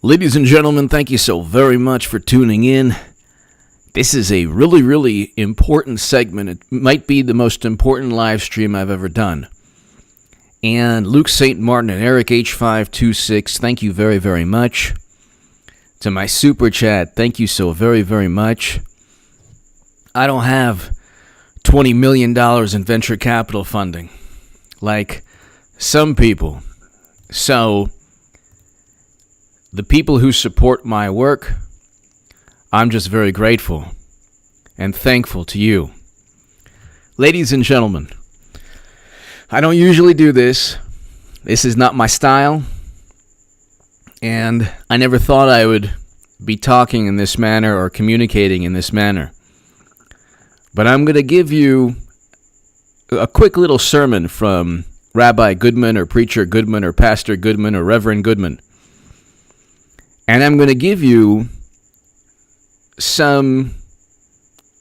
Ladies and gentlemen, thank you so very much for tuning in. This is a really, really important segment. It might be the most important live stream I've ever done. And Luke St. Martin and Eric H526, thank you very, very much. To my super chat, thank you so very, very much. I don't have $20 million in venture capital funding like some people. So the people who support my work, I'm just very grateful and thankful to you. Ladies and gentlemen, I don't usually do this. This is not my style. And I never thought I would be talking in this manner or communicating in this manner. But I'm going to give you a quick little sermon from Rabbi Goodman or Preacher Goodman or Pastor Goodman or Reverend Goodman. And I'm going to give you some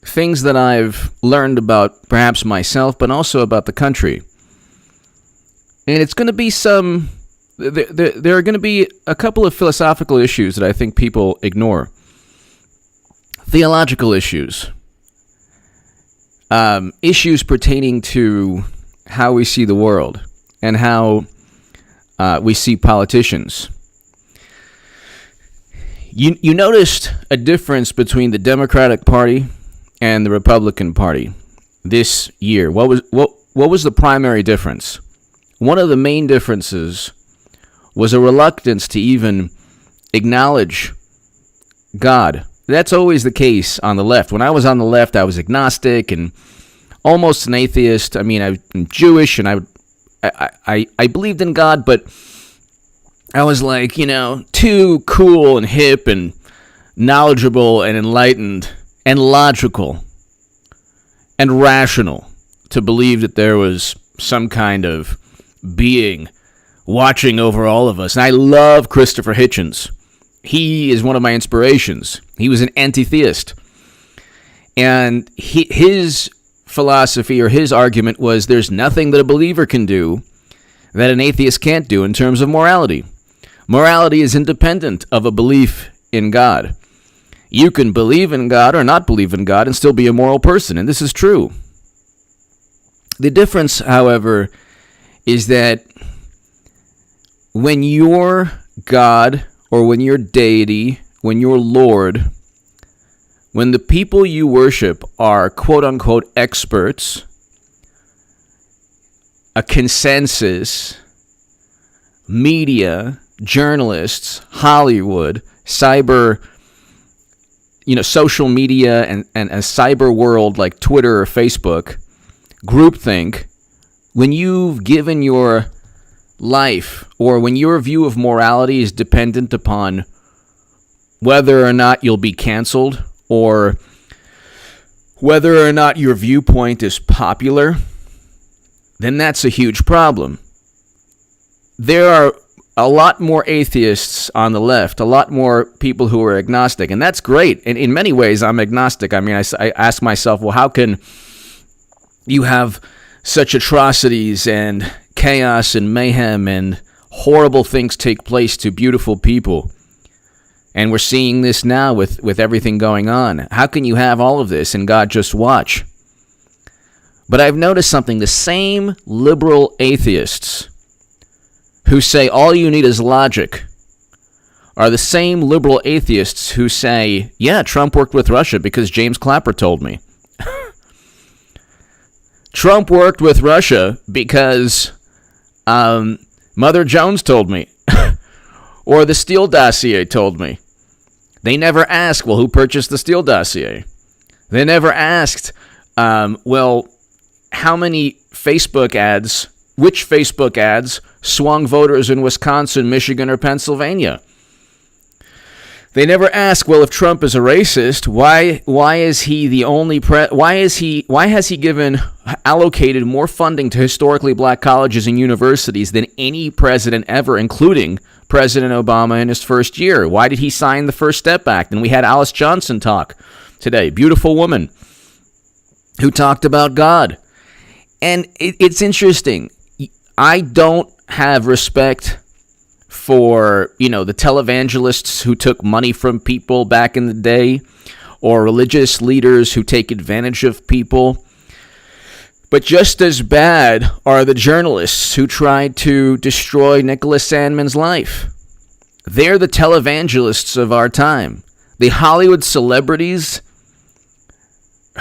things that I've learned about perhaps myself, but also about the country. And it's going to be there are going to be a couple of philosophical issues that I think people ignore. Theological issues. Issues pertaining to how we see the world and how we see politicians. You noticed a difference between the Democratic Party and the Republican Party this year. What was the primary difference? One of the main differences was a reluctance to even acknowledge God. That's always the case on the left. When I was on the left, I was agnostic and almost an atheist. I mean, I'm Jewish and I believed in God, but I was like, too cool and hip and knowledgeable and enlightened and logical and rational to believe that there was some kind of being watching over all of us. And I love Christopher Hitchens. He is one of my inspirations. He was an anti-theist. And his philosophy or his argument was there's nothing that a believer can do that an atheist can't do in terms of morality. Morality is independent of a belief in God. You can believe in God or not believe in God and still be a moral person, and this is true. The difference, however, is that when your God or when your deity, when your Lord, when the people you worship are quote-unquote experts, a consensus, media, journalists, Hollywood, cyber, social media and a cyber world like Twitter or Facebook, groupthink, when you've given your life or when your view of morality is dependent upon whether or not you'll be canceled or whether or not your viewpoint is popular, then that's a huge problem. There are a lot more atheists on the left, a lot more people who are agnostic, and that's great. And in many ways, I'm agnostic. I mean, I ask myself, well, how can you have such atrocities and chaos and mayhem and horrible things take place to beautiful people? And we're seeing this now with everything going on. How can you have all of this and God just watch? But I've noticed something. The same liberal atheists who say all you need is logic are the same liberal atheists who say, yeah, Trump worked with Russia because James Clapper told me. Trump worked with Russia because Mother Jones told me. Or the Steele dossier told me. They never asked, well, who purchased the Steele dossier? They never asked, well, how many Facebook ads, which Facebook ads swung voters in Wisconsin, Michigan, or Pennsylvania? They never ask, well, if Trump is a racist, why is he the only why has he allocated more funding to historically black colleges and universities than any president ever, including President Obama in his first year? Why did he sign the First Step Act? And we had Alice Johnson talk today, beautiful woman who talked about God. And it's interesting. I don't have respect for, the televangelists who took money from people back in the day, or religious leaders who take advantage of people. But just as bad are the journalists who tried to destroy Nicholas Sandmann's life. They're the televangelists of our time. The Hollywood celebrities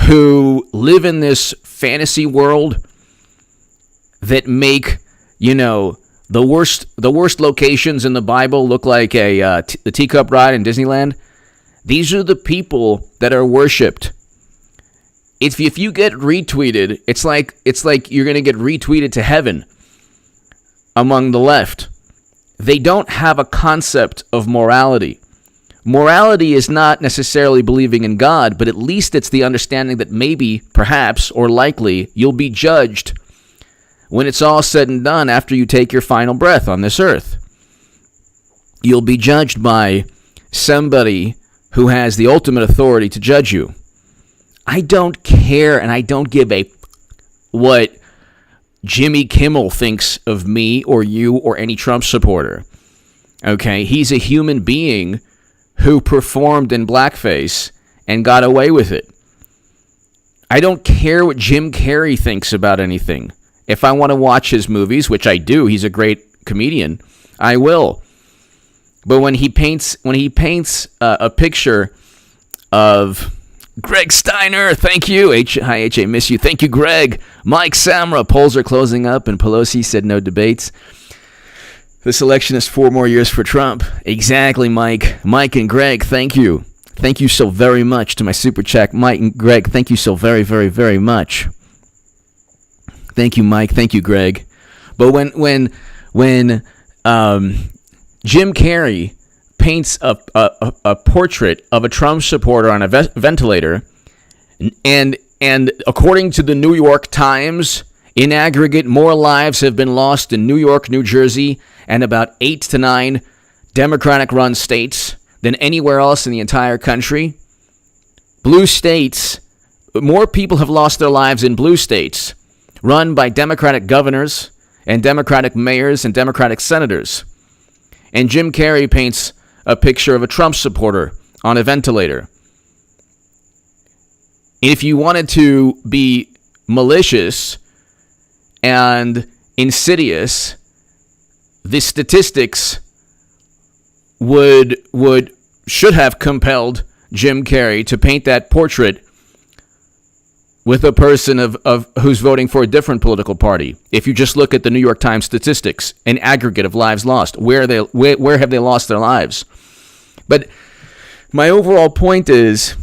who live in this fantasy world that make, the worst locations in the Bible look like the teacup ride in Disneyland. These are the people that are worshipped. If you get retweeted, it's like you're going to get retweeted to heaven among the left. They don't have a concept of morality. Morality is not necessarily believing in God, but at least it's the understanding that maybe, perhaps, or likely, you'll be judged when it's all said and done after you take your final breath on this earth. You'll be judged by somebody who has the ultimate authority to judge you. I don't care, and I don't give a what Jimmy Kimmel thinks of me or you or any Trump supporter. Okay, he's a human being who performed in blackface and got away with it. I don't care what Jim Carrey thinks about anything. If I want to watch his movies, which I do, he's a great comedian, I will. But when he paints a picture of Greg Steiner, thank you. Hi, H.A., miss you. Thank you, Greg. Mike Samra, polls are closing up, and Pelosi said no debates. This election is 4 more years for Trump. Exactly, Mike. Mike and Greg, thank you. Thank you so very much to my super chat. Mike and Greg, thank you so very, very, very much. Thank you, Mike. Thank you, Greg. But when Jim Carrey paints a portrait of a Trump supporter on a ventilator, and according to the New York Times, in aggregate, more lives have been lost in New York, New Jersey, and about 8 to 9 Democratic-run states than anywhere else in the entire country. Blue states, more people have lost their lives in blue states, run by Democratic governors and Democratic mayors and Democratic senators. And Jim Carrey paints a picture of a Trump supporter on a ventilator. If you wanted to be malicious and insidious, the statistics should have compelled Jim Carrey to paint that portrait with a person of who's voting for a different political party. If you just look at the New York Times statistics, an aggregate of lives lost, where have they lost their lives? But my overall point is,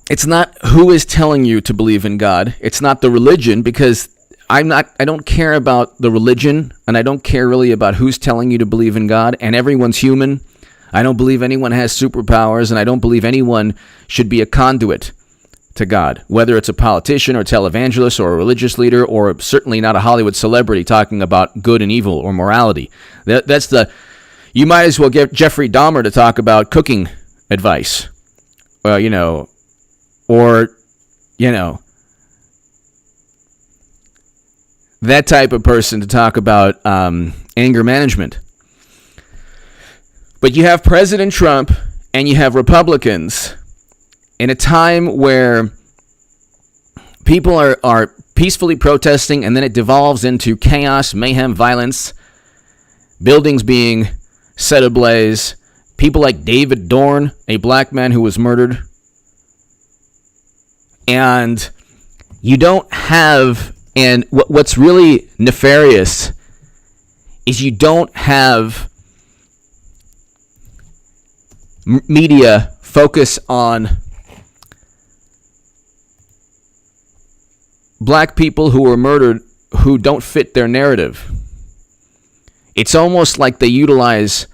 it's not who is telling you to believe in God. It's not the religion, because I don't care about the religion, and I don't care really about who's telling you to believe in God, and everyone's human. I don't believe anyone has superpowers, and I don't believe anyone should be a conduit to God, whether it's a politician or televangelist or a religious leader, or certainly not a Hollywood celebrity talking about good and evil or morality. You might as well get Jeffrey Dahmer to talk about cooking advice, that type of person to talk about anger management. But you have President Trump and you have Republicans in a time where people are peacefully protesting, and then it devolves into chaos, mayhem, violence, buildings being set ablaze, people like David Dorn, a black man who was murdered. And you don't have, and what's really nefarious is you don't have media focus on black people who were murdered who don't fit their narrative. It's almost like they utilize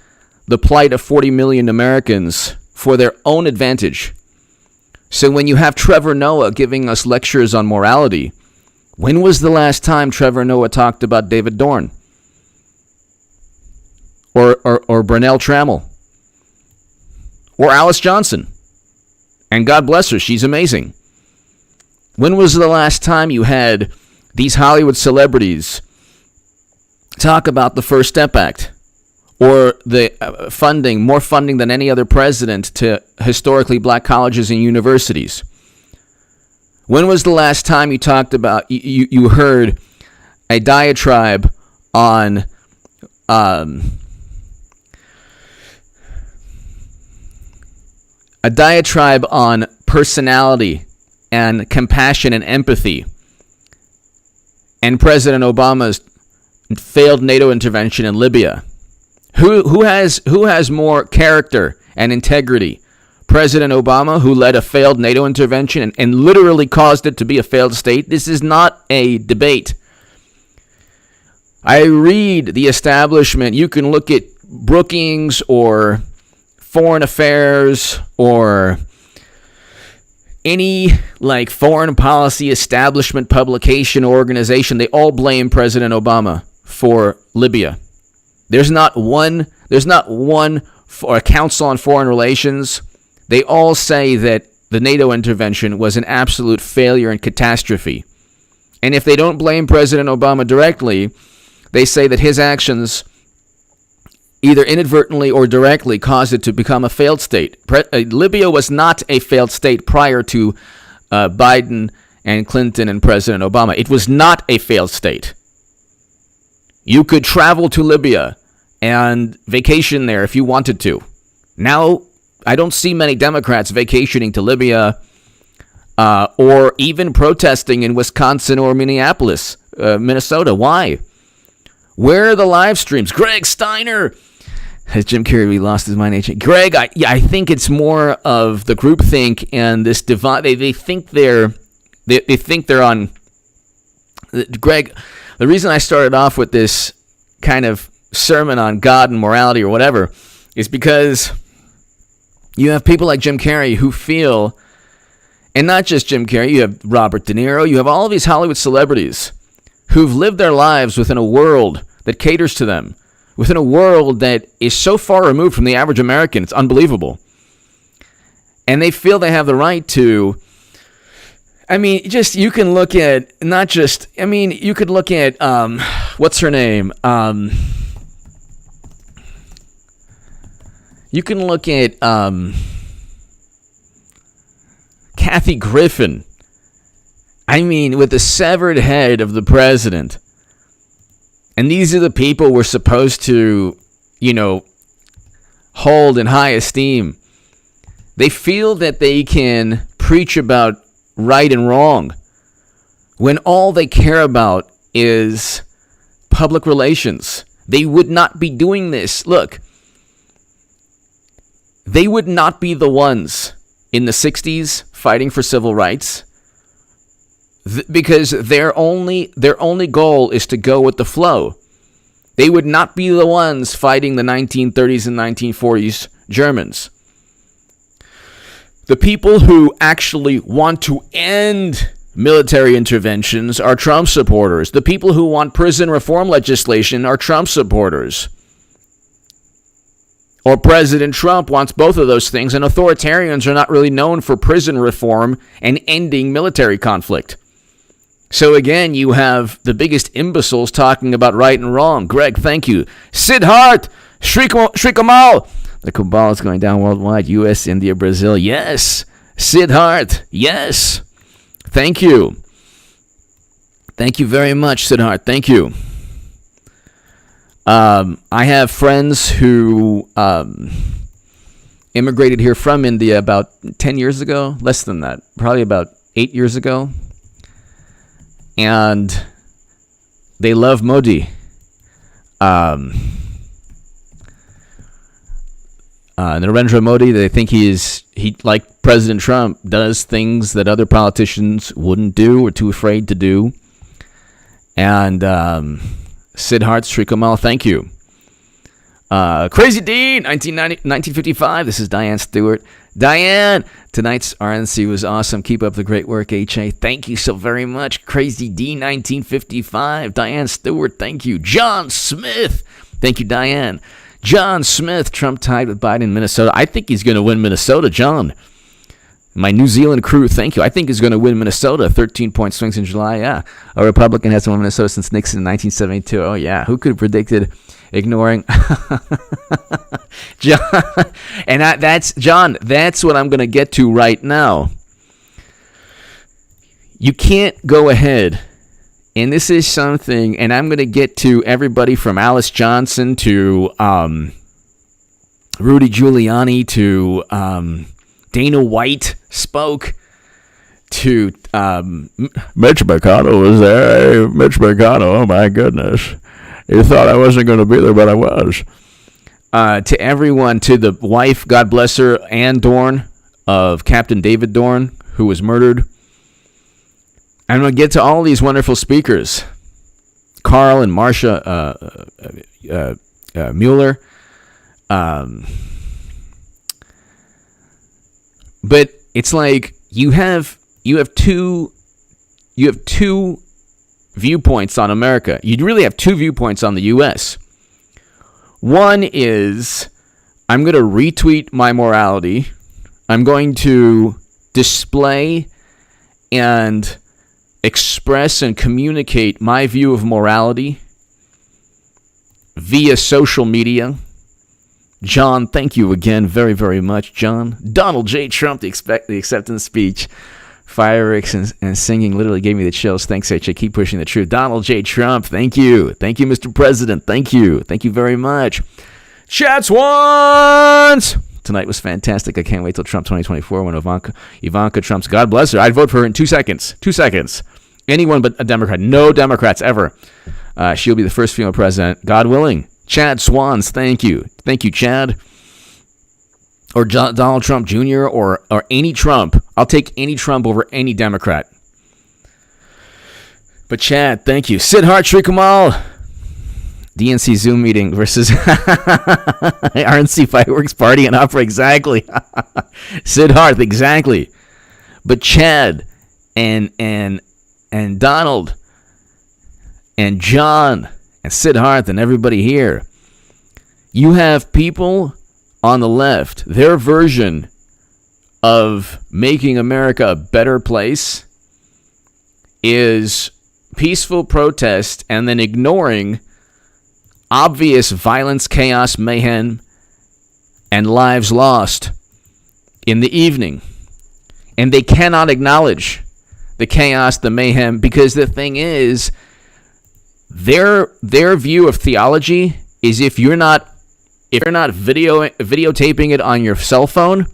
the plight of 40 million Americans for their own advantage. So when you have Trevor Noah giving us lectures on morality, when was the last time Trevor Noah talked about David Dorn? Or Brunel Trammell? Or Alice Johnson? And God bless her, she's amazing. When was the last time you had these Hollywood celebrities talk about the First Step Act or the more funding than any other president to historically black colleges and universities. When was the last time you talked about, you heard a diatribe on personality and compassion and empathy and President Obama's failed NATO intervention in Libya? Who has more character and integrity? President Obama, who led a failed NATO intervention and literally caused it to be a failed state? This is not a debate. I read the establishment. You can look at Brookings or Foreign Affairs or any foreign policy establishment publication or organization. They all blame President Obama for Libya. There's not one for a Council on Foreign Relations. They all say that the NATO intervention was an absolute failure and catastrophe. And if they don't blame President Obama directly, they say that his actions either inadvertently or directly caused it to become a failed state. Libya was not a failed state prior to Biden and Clinton and President Obama. It was not a failed state. You could travel to Libya and vacation there if you wanted to. Now, I don't see many Democrats vacationing to Libya or even protesting in Wisconsin or Minneapolis, Minnesota. Why? Where are the live streams? Greg Steiner. Has Jim Carrey lost his mind? Greg, I think it's more of the groupthink and this divide. They think they're on. Greg, the reason I started off with this kind of sermon on God and morality or whatever is because you have people like Jim Carrey who feel, and not just Jim Carrey, you have Robert De Niro, you have all of these Hollywood celebrities who've lived their lives within a world that caters to them, within a world that is so far removed from the average American. It's unbelievable. And they feel they have the right to, you can look at, you could look at, what's her name? You can look at Kathy Griffin. With the severed head of the president. And these are the people we're supposed to, hold in high esteem. They feel that they can preach about right and wrong when all they care about is public relations. They would not be doing this. Look, they would not be the ones in the 60s fighting for civil rights because their only goal is to go with the flow. They would not be the ones fighting the 1930s and 1940s Germans. The people who actually want to end military interventions are Trump supporters. The people who want prison reform legislation are Trump supporters. Or President Trump wants both of those things, and authoritarians are not really known for prison reform and ending military conflict. So again, you have the biggest imbeciles talking about right and wrong. Greg, thank you. Siddharth, Shrikamal. The cabal is going down worldwide. U.S., India, Brazil. Yes. Siddharth. Yes. Thank you. Thank you very much, Siddharth. Thank you. I have friends who immigrated here from India about 10 years ago. Less than that. Probably about 8 years ago. And they love Modi. Narendra Modi, they think he like President Trump, does things that other politicians wouldn't do or too afraid to do. And Siddharth Shrikamal, thank you. Crazy Dean, 1955. This is Diane Stewart. Diane, tonight's RNC was awesome. Keep up the great work, HA. Thank you so very much. Crazy Dean, 1955. Diane Stewart, thank you. John Smith, thank you, Diane. John Smith, Trump tied with Biden in Minnesota. I think he's going to win Minnesota, John. My New Zealand crew, thank you. I think is going to win Minnesota. 13-point swings in July. Yeah, a Republican hasn't won Minnesota since Nixon in 1972. Oh yeah, who could have predicted ignoring John? And that's John. That's what I'm going to get to right now. You can't go ahead, and this is something, and I'm going to get to everybody from Alice Johnson to Rudy Giuliani to Dana White spoke to Mitch McConnell was there. Hey, Mitch McConnell, oh my goodness. You thought I wasn't going to be there, but I was. To everyone, to the wife, God bless her, Ann Dorn of Captain David Dorn, who was murdered. I'm going to get to all these wonderful speakers. Carl and Marcia Mueller. But it's like you have two viewpoints on America. You really have two viewpoints on the U.S. One is I'm going to retweet my morality. I'm going to display and express and communicate my view of morality via social media. John, thank you again very, very much, John. Donald J. Trump, the acceptance speech. Fireworks and singing literally gave me the chills. Thanks, H. I keep pushing the truth. Donald J. Trump, thank you. Thank you, Mr. President. Thank you. Thank you very much. Chat Swans! Tonight was fantastic. I can't wait till Trump 2024 when Ivanka Trump's, God bless her. I'd vote for her in 2 seconds. 2 seconds. Anyone but a Democrat. No Democrats ever. She'll be the first female president, God willing. Chad Swans, thank you. Thank you, Chad. Or Donald Trump Jr. or any Trump. I'll take any Trump over any Democrat. But Chad, thank you. Sid Hart, Sri Kamal. DNC Zoom meeting versus RNC fireworks party and opera. Exactly. Sid Hart, exactly. But Chad and Donald and John and Sid Hart and everybody here, you have people on the left, their version of making America a better place is peaceful protest and then ignoring obvious violence, chaos, mayhem, and lives lost in the evening. And they cannot acknowledge the chaos, the mayhem, because the thing is, their view of theology is if you're not videotaping it on your cell phone.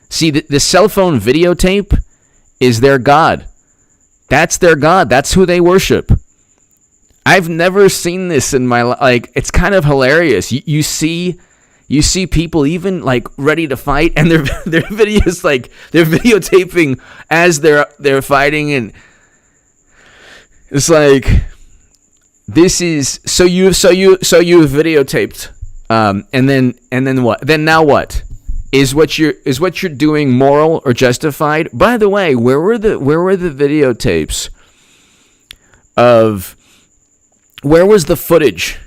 See, the cell phone videotape is their God. That's their God. That's who they worship. I've never seen this in my life. Like, it's kind of hilarious. You see people even like ready to fight, and their videos, like they're videotaping as they're fighting, and it's like, this is so you videotaped, and then what? Then now what? Is what you're doing moral or justified? By the way, where were the videotapes of? Where was the footage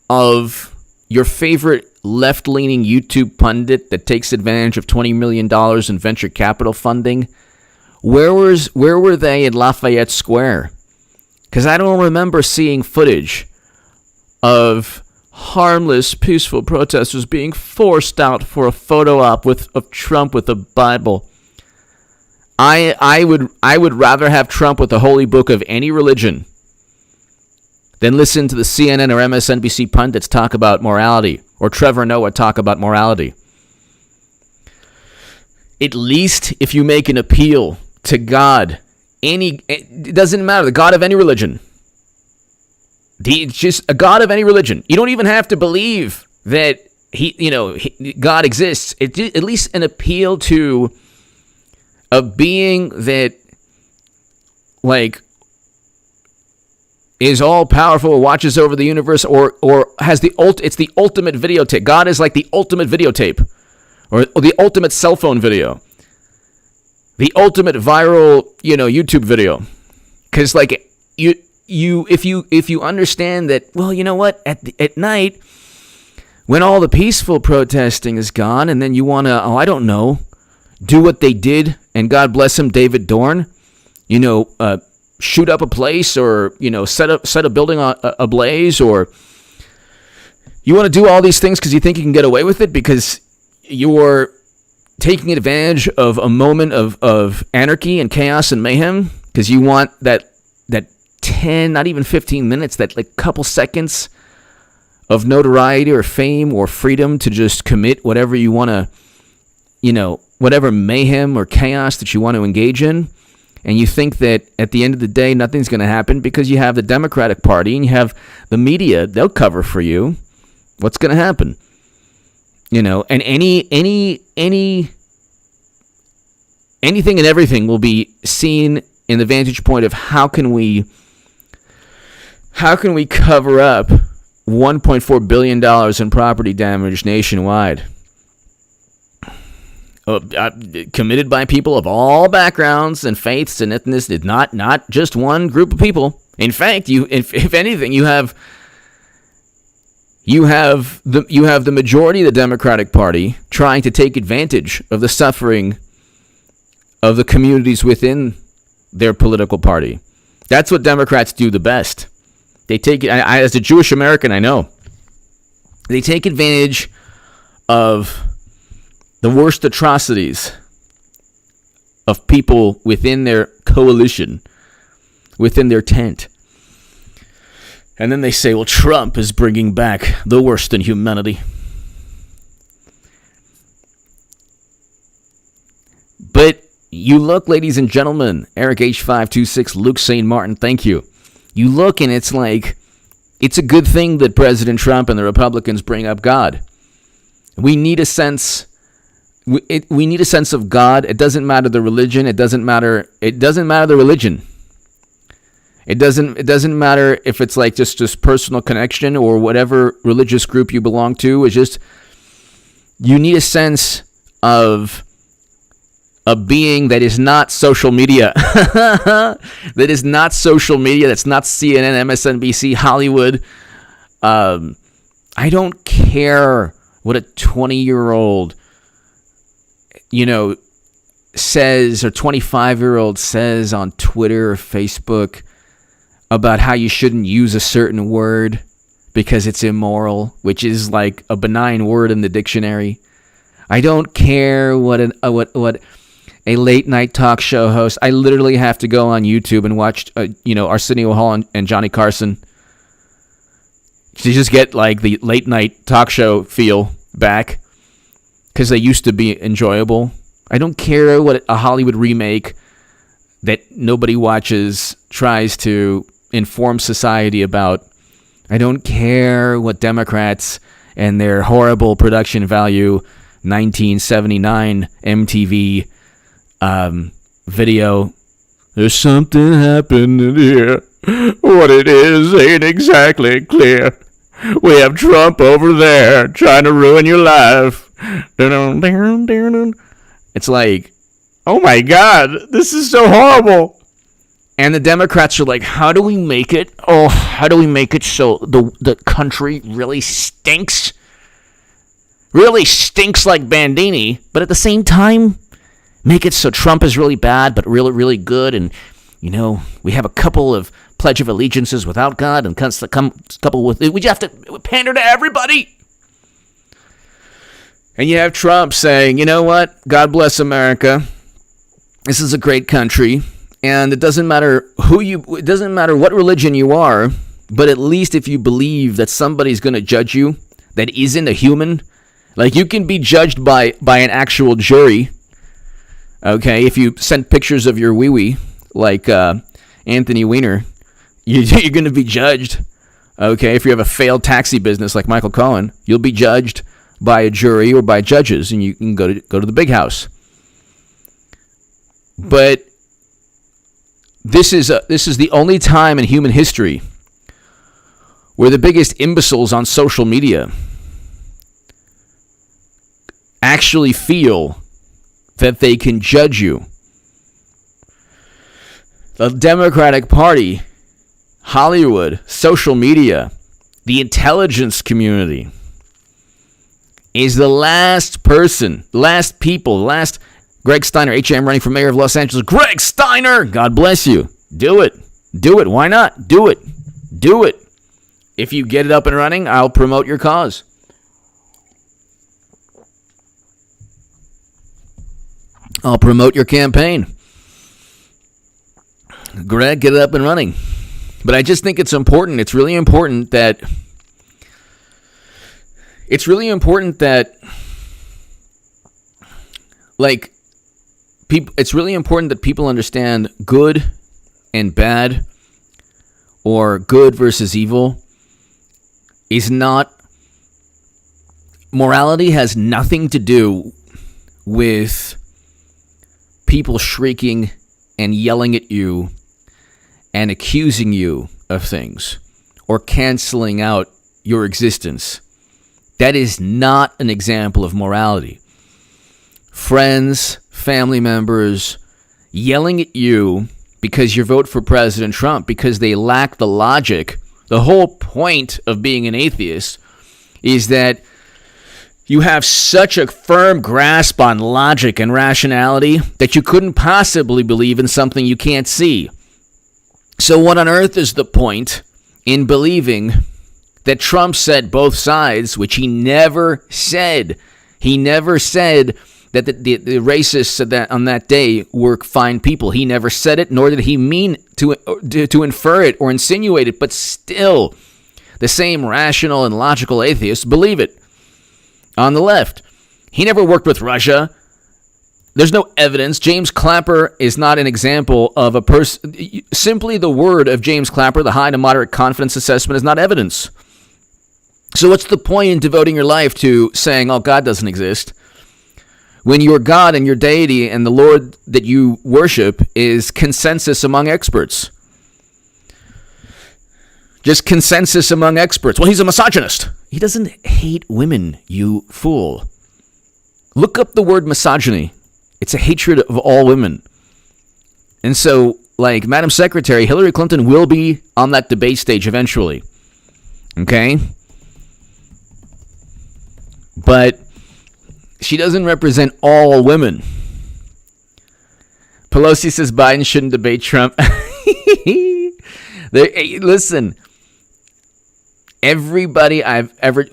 of your favorite left-leaning YouTube pundit that takes advantage of $20 million in venture capital funding? Where were they in Lafayette Square? Because I don't remember seeing footage of harmless, peaceful protesters being forced out for a photo op of Trump with a Bible. I would rather have Trump with the holy book of any religion than listen to the CNN or MSNBC pundits talk about morality, or Trevor Noah talk about morality. At least if you make an appeal to God, it doesn't matter, the God of any religion. Just a God of any religion. You don't even have to believe that God exists. At least an appeal to a being that, like, is all powerful, watches over the universe, or has it's the ultimate videotape. God is like the ultimate videotape, or the ultimate cell phone video, the ultimate viral, YouTube video. Because like if you understand that, well, you know what, at night when all the peaceful protesting is gone, and then you want to, I don't know, do what they did and God bless him, David Dorn, shoot up a place or, set a building ablaze, or you want to do all these things because you think you can get away with it because you're taking advantage of a moment of anarchy and chaos and mayhem because you want that 10, not even 15 minutes, that like couple seconds of notoriety or fame or freedom to just commit whatever you want to, whatever mayhem or chaos that you want to engage in. And you think that at the end of the day, nothing's going to happen because you have the Democratic Party and you have the media. They'll cover for you. What's going to happen? And anything and everything will be seen in the vantage point of how can we cover up $1.4 billion in property damage nationwide, committed by people of all backgrounds and faiths and ethnicities, not just one group of people. In fact, if anything, you have the majority of the Democratic Party trying to take advantage of the suffering of the communities within their political party. That's what Democrats do the best. They take it. As a Jewish American, I know they take advantage of the worst atrocities of people within their coalition, within their tent. And then they say, well, Trump is bringing back the worst in humanity. But you look, ladies and gentlemen, Eric H526, Luke St. Martin, thank you. You look and it's like, it's a good thing that President Trump and the Republicans bring up God. We need a sense of God. It doesn't matter the religion. It doesn't matter the religion. It doesn't matter if it's like just personal connection or whatever religious group you belong to. It's just, you need a sense of a being that is not social media. That is not social media. That's not CNN, MSNBC, Hollywood. I don't care what a 20-year-old, says, or 25-year-old says on Twitter or Facebook about how you shouldn't use a certain word because it's immoral, which is like a benign word in the dictionary. I don't care what a late night talk show host. I literally have to go on YouTube and watch, Arsenio Hall and Johnny Carson to just get like the late night talk show feel back because they used to be enjoyable. I don't care what a Hollywood remake that nobody watches tries to inform society about. I don't care what Democrats and their horrible production value 1979 MTV video. There's something happening here. What it is ain't exactly clear. We have Trump over there trying to ruin your life. It's like, oh my God, this is so horrible. And the Democrats are like, how do we make it? Oh, how do we make it so the country really stinks? Really stinks like Bandini, but at the same time, make it so Trump is really bad, but really, really good. And, we have a couple of Pledge of Allegiances without God and couple with, we just have to pander to everybody. And you have Trump saying, you know what? God bless America. This is a great country. And it doesn't matter it doesn't matter what religion you are, but at least if you believe that somebody's going to judge you that isn't a human, like you can be judged by an actual jury. Okay, if you send pictures of your wee-wee, like Anthony Weiner, you're going to be judged. Okay, if you have a failed taxi business like Michael Cohen, you'll be judged by a jury or by judges, and you can go to the big house. But this is the only time in human history where the biggest imbeciles on social media actually feel that they can judge you. The Democratic Party, Hollywood, social media, the intelligence community is the last Greg Steiner, HM running for mayor of Los Angeles. Greg Steiner, God bless you. Do it. Do it. Why not? Do it. Do it. If you get it up and running, I'll promote your cause. I'll promote your campaign. Greg, get it up and running. But I just think it's important. It's really important that it's really important that people understand good and bad, or good versus evil, is not, morality has nothing to do with people shrieking and yelling at you and accusing you of things or canceling out your existence. That is not an example of morality. Friends, family members yelling at you because you vote for President Trump because they lack the logic. The whole point of being an atheist is that you have such a firm grasp on logic and rationality that you couldn't possibly believe in something you can't see. So what on earth is the point in believing that Trump said both sides, which he never said? He never said that the racists on that day were fine people. He never said it, nor did he mean to infer it or insinuate it, but still, the same rational and logical atheists believe it. On the left, he never worked with Russia. There's no evidence. James Clapper is not an example of a person. Simply the word of James Clapper, the high to moderate confidence assessment, is not evidence. So what's the point in devoting your life to saying, oh, God doesn't exist, when your God and your deity and the Lord that you worship is consensus among experts? Just consensus among experts. Well, he's a misogynist. He doesn't hate women, you fool. Look up the word misogyny. It's a hatred of all women. And so, like, Madam Secretary, Hillary Clinton will be on that debate stage eventually. Okay? But she doesn't represent all women. Pelosi says Biden shouldn't debate Trump. Listen,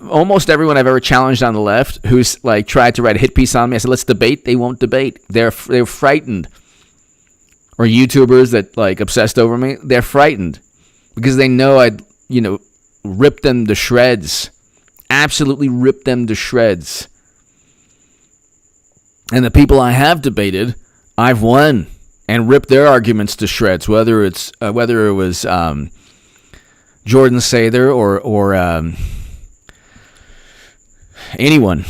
almost everyone I've ever challenged on the left who's like tried to write a hit piece on me, I said, let's debate. They won't debate. They're frightened. Or YouTubers that like obsessed over me, they're frightened because they know I'd, rip them to shreds. Absolutely rip them to shreds. And the people I have debated, I've won and ripped their arguments to shreds. Whether it was Jordan Sather or anyone.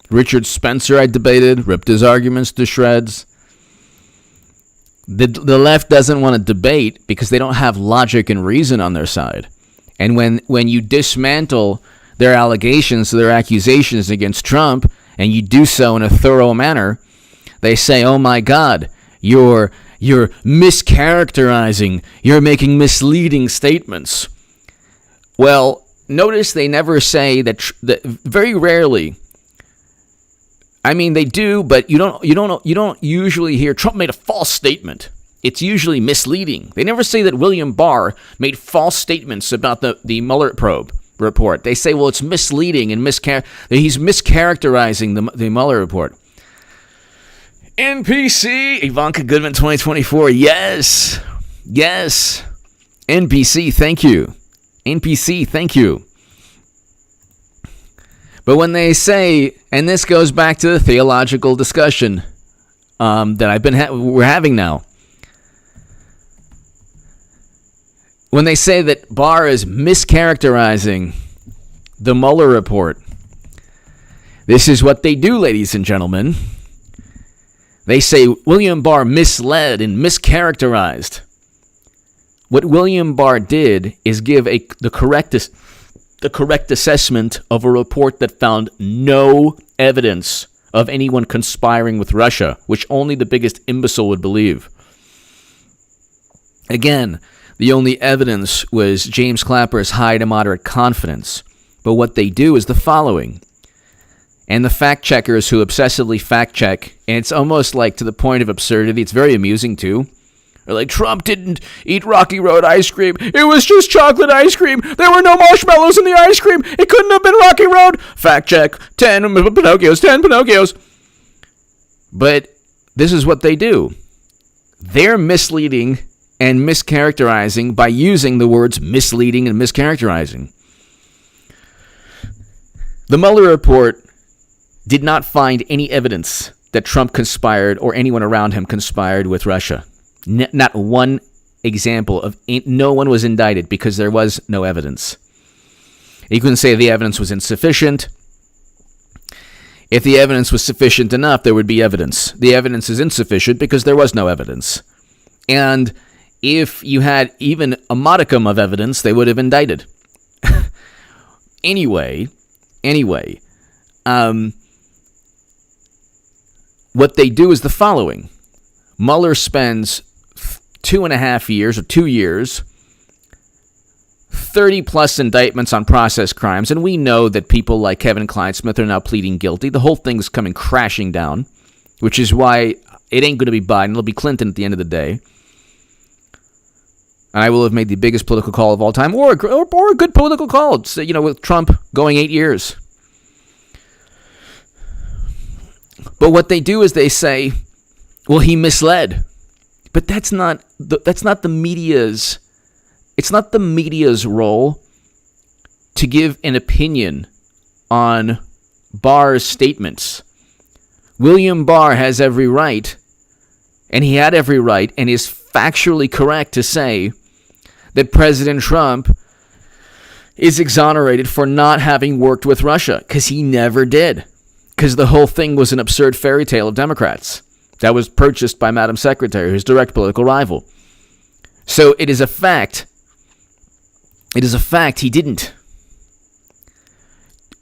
Richard Spencer I debated, ripped his arguments to shreds. The left doesn't want to debate because they don't have logic and reason on their side. And when you dismantle their allegations, their accusations against Trump, and you do so in a thorough manner, they say, oh my God, you're mischaracterizing, you're making misleading statements. Well, notice they never say that very rarely. I mean, they do, but you don't usually hear Trump made a false statement. It's usually misleading. They never say that William Barr made false statements about the Mueller probe report. They say, well, it's misleading and he's mischaracterizing the Mueller report. NPC, Ivanka Goodman 2024. Yes. NPC, thank you. NPC, thank you. But when they say, and this goes back to the theological discussion that we're having now. When they say that Barr is mischaracterizing the Mueller report, this is what they do, ladies and gentlemen. They say William Barr misled and mischaracterized. What William Barr did is give the correct assessment of a report that found no evidence of anyone conspiring with Russia, which only the biggest imbecile would believe. Again, The only evidence was James Clapper's high to moderate confidence. But what they do is the following. And the fact checkers who obsessively fact check, and it's almost like to the point of absurdity, it's very amusing too. They're like, Trump didn't eat Rocky Road ice cream. It was just chocolate ice cream. There were no marshmallows in the ice cream. It couldn't have been Rocky Road. Fact check. 10 Pinocchios, 10 Pinocchios. But this is what they do. They're misleading and mischaracterizing by using the words misleading and mischaracterizing. The Mueller report did not find any evidence that Trump conspired or anyone around him conspired with Russia. Not one example of no one was indicted because there was no evidence. You couldn't say the evidence was insufficient. If the evidence was sufficient enough, there would be evidence. The evidence is insufficient because there was no evidence. And if you had even a modicum of evidence, they would have indicted. Anyway, what they do is the following. Mueller spends 2.5 years or 2 years, 30 plus indictments on process crimes, and we know that people like Kevin Kleinsmith are now pleading guilty. The whole thing's coming crashing down, which is why it ain't going to be Biden. It'll be Clinton at the end of the day. And I will have made the biggest political call of all time, or a good political call, with Trump going 8 years. But what they do is they say, well, he misled. But that's not the media's. It's not the media's role to give an opinion on Barr's statements. William Barr has every right, and he had every right, and is factually correct to say that President Trump is exonerated for not having worked with Russia, because he never did. Because the whole thing was an absurd fairy tale of Democrats that was purchased by Madam Secretary, his direct political rival. So it is a fact. It is a fact he didn't.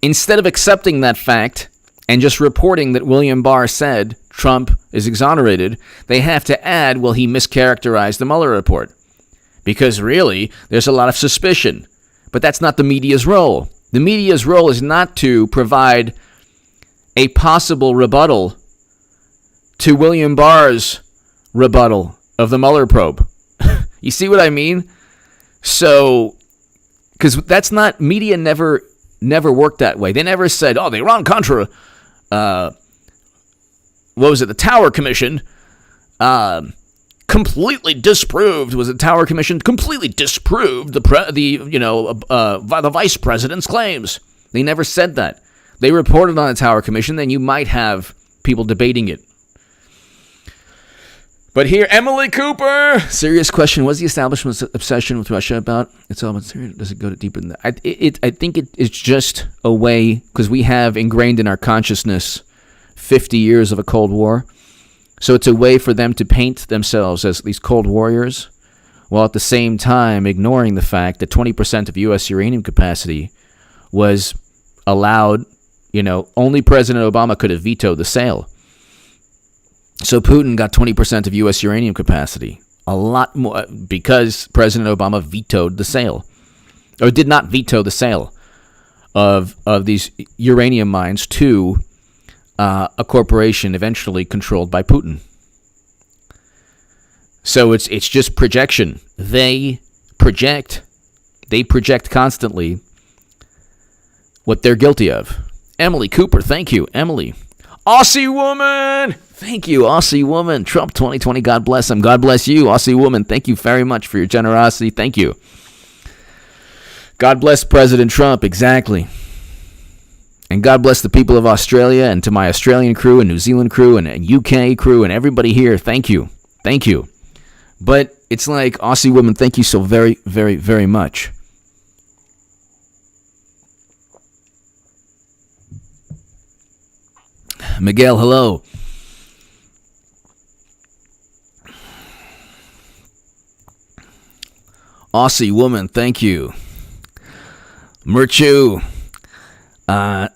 Instead of accepting that fact and just reporting that William Barr said Trump is exonerated, they have to add, well, he mischaracterized the Mueller report. Because really, there's a lot of suspicion. But that's not the media's role. The media's role is not to provide a possible rebuttal to William Barr's rebuttal of the Mueller probe. You see what I mean? So, because that's not, media never worked that way. They never said, the Iran-Contra, what was it, the Tower Commission, completely disproved, was it Tower Commission? Completely disproved the vice president's claims. They never said that. They reported on the Tower Commission, then you might have people debating it. But here, Emily Cooper, serious question. What's the establishment's obsession with Russia about? It's all about serious. Does it go deeper than that? I think it's just a way, because we have ingrained in our consciousness 50 years of a Cold War. So it's a way for them to paint themselves as these Cold Warriors, while at the same time ignoring the fact that 20% of U.S. uranium capacity was allowed. Only President Obama could have vetoed the sale. So Putin got 20% of U.S. uranium capacity. A lot more, because President Obama vetoed the sale. Or did not veto the sale of these uranium mines to a corporation eventually controlled by Putin. So it's just projection. They project constantly what they're guilty of. Emily Cooper, thank you, Emily. Aussie woman, thank you, Aussie woman. Trump 2020, God bless him. God bless you, Aussie woman. Thank you very much for your generosity. Thank you. God bless President Trump, exactly. And God bless the people of Australia, and to my Australian crew and New Zealand crew and UK crew and everybody here, thank you. Thank you. But it's like, Aussie woman, thank you so very, very, very much. Miguel, hello. Aussie woman, thank you. Merchu.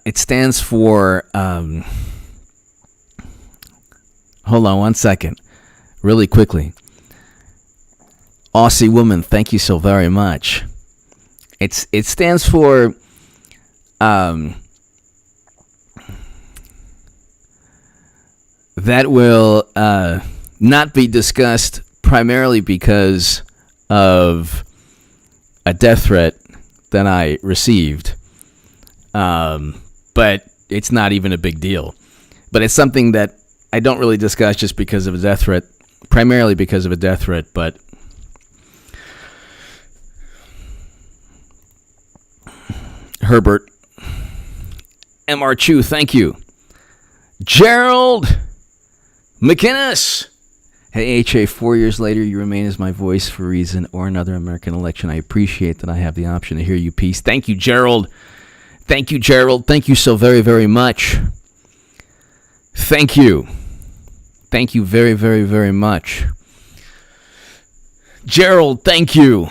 It stands for, hold on one second, really quickly. Aussie woman, thank you so very much. It stands for that will not be discussed, primarily because of a death threat that I received. But it's not even a big deal. But it's something that I don't really discuss just because of a death threat, primarily because of a death threat. But Herbert, MR Chu, thank you. Gerald McInnes. Hey, HA, 4 years later, you remain as my voice for a reason or another American election. I appreciate that I have the option to hear you. Peace. Thank you, Gerald. Thank you, Gerald. Thank you so very, very much. Thank you. Thank you very, very, very much. Gerald, thank you.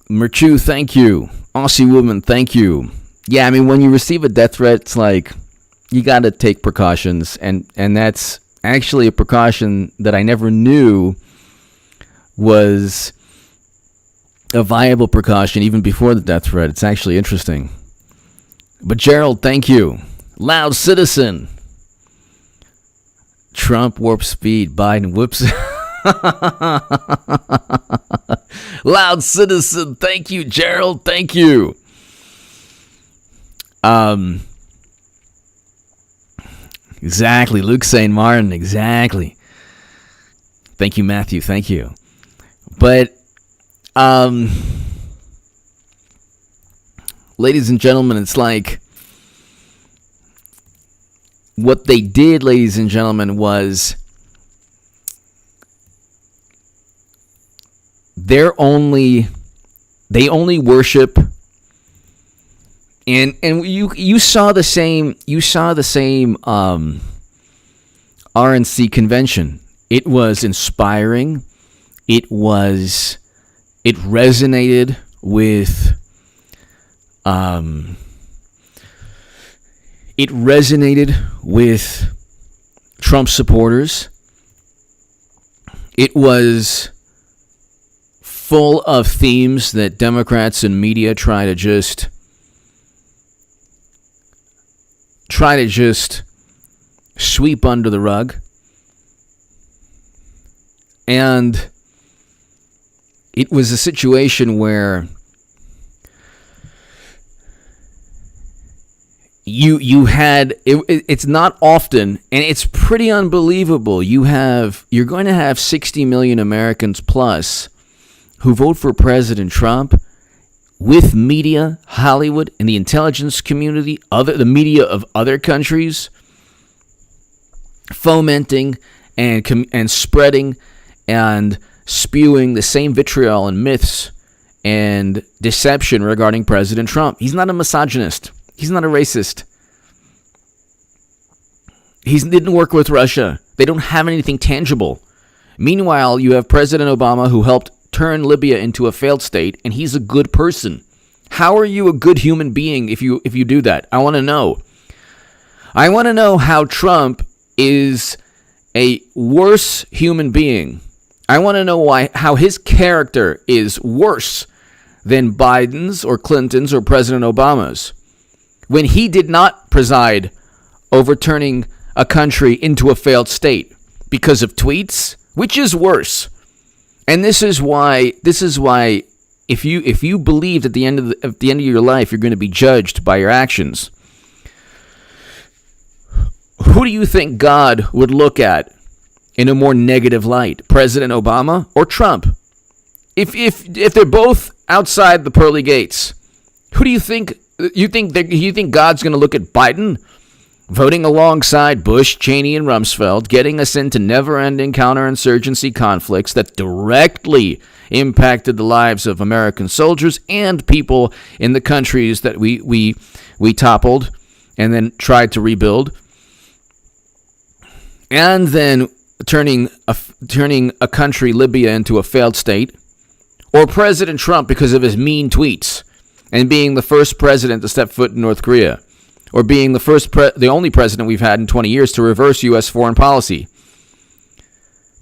Merchu, thank you. Aussie woman, thank you. Yeah, I mean, when you receive a death threat, it's like you got to take precautions, and that's actually a precaution that I never knew was a viable precaution even before the death threat. It's actually interesting. But Gerald, thank you. Loud citizen. Trump warp speed. Biden whoops. Loud citizen. Thank you, Gerald. Thank you. Exactly. Luke St. Martin. Exactly. Thank you, Matthew. Thank you. But, ladies and gentlemen, it's like what they did, ladies and gentlemen, was they only worship, and you saw the same RNC convention. It was inspiring. It resonated with Trump supporters. It was full of themes that Democrats and media try to just sweep under the rug. And it was a situation where you had it's not often, and it's pretty unbelievable. You're going to have 60 million Americans plus who vote for President Trump, with media, Hollywood, and the intelligence community, the media of other countries, fomenting and spreading and spewing the same vitriol and myths and deception regarding President Trump. He's not a misogynist. He's not a racist. He didn't work with Russia. They don't have anything tangible. Meanwhile, you have President Obama, who helped turn Libya into a failed state, and he's a good person. How are you a good human being if you do that? I want to know. I want to know how Trump is a worse human being. I want to know how his character is worse than Biden's or Clinton's or President Obama's, when he did not preside over turning a country into a failed state because of tweets. Which is worse? And this is why if you believed at the end of your life you're going to be judged by your actions, who do you think God would look at in a more negative light, President Obama or Trump? If they're both outside the pearly gates, who do you think? You think God's going to look at Biden voting alongside Bush, Cheney, and Rumsfeld, getting us into never-ending counterinsurgency conflicts that directly impacted the lives of American soldiers and people in the countries that we toppled and then tried to rebuild, and then turning a country, Libya, into a failed state? Or President Trump because of his mean tweets and being the first president to step foot in North Korea, or being the only president we've had in 20 years to reverse U.S. foreign policy,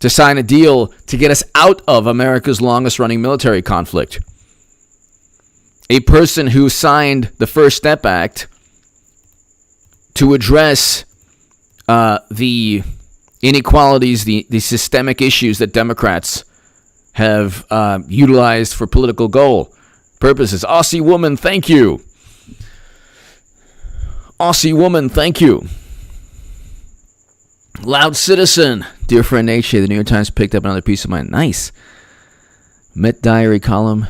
to sign a deal to get us out of America's longest-running military conflict. A person who signed the First Step Act to address the inequalities, the systemic issues that Democrats have utilized for political goal purposes. Aussie woman, thank you. Aussie woman, thank you. Loud Citizen, dear friend H.A., the New York Times picked up another piece of mine. Nice. Met Diary column,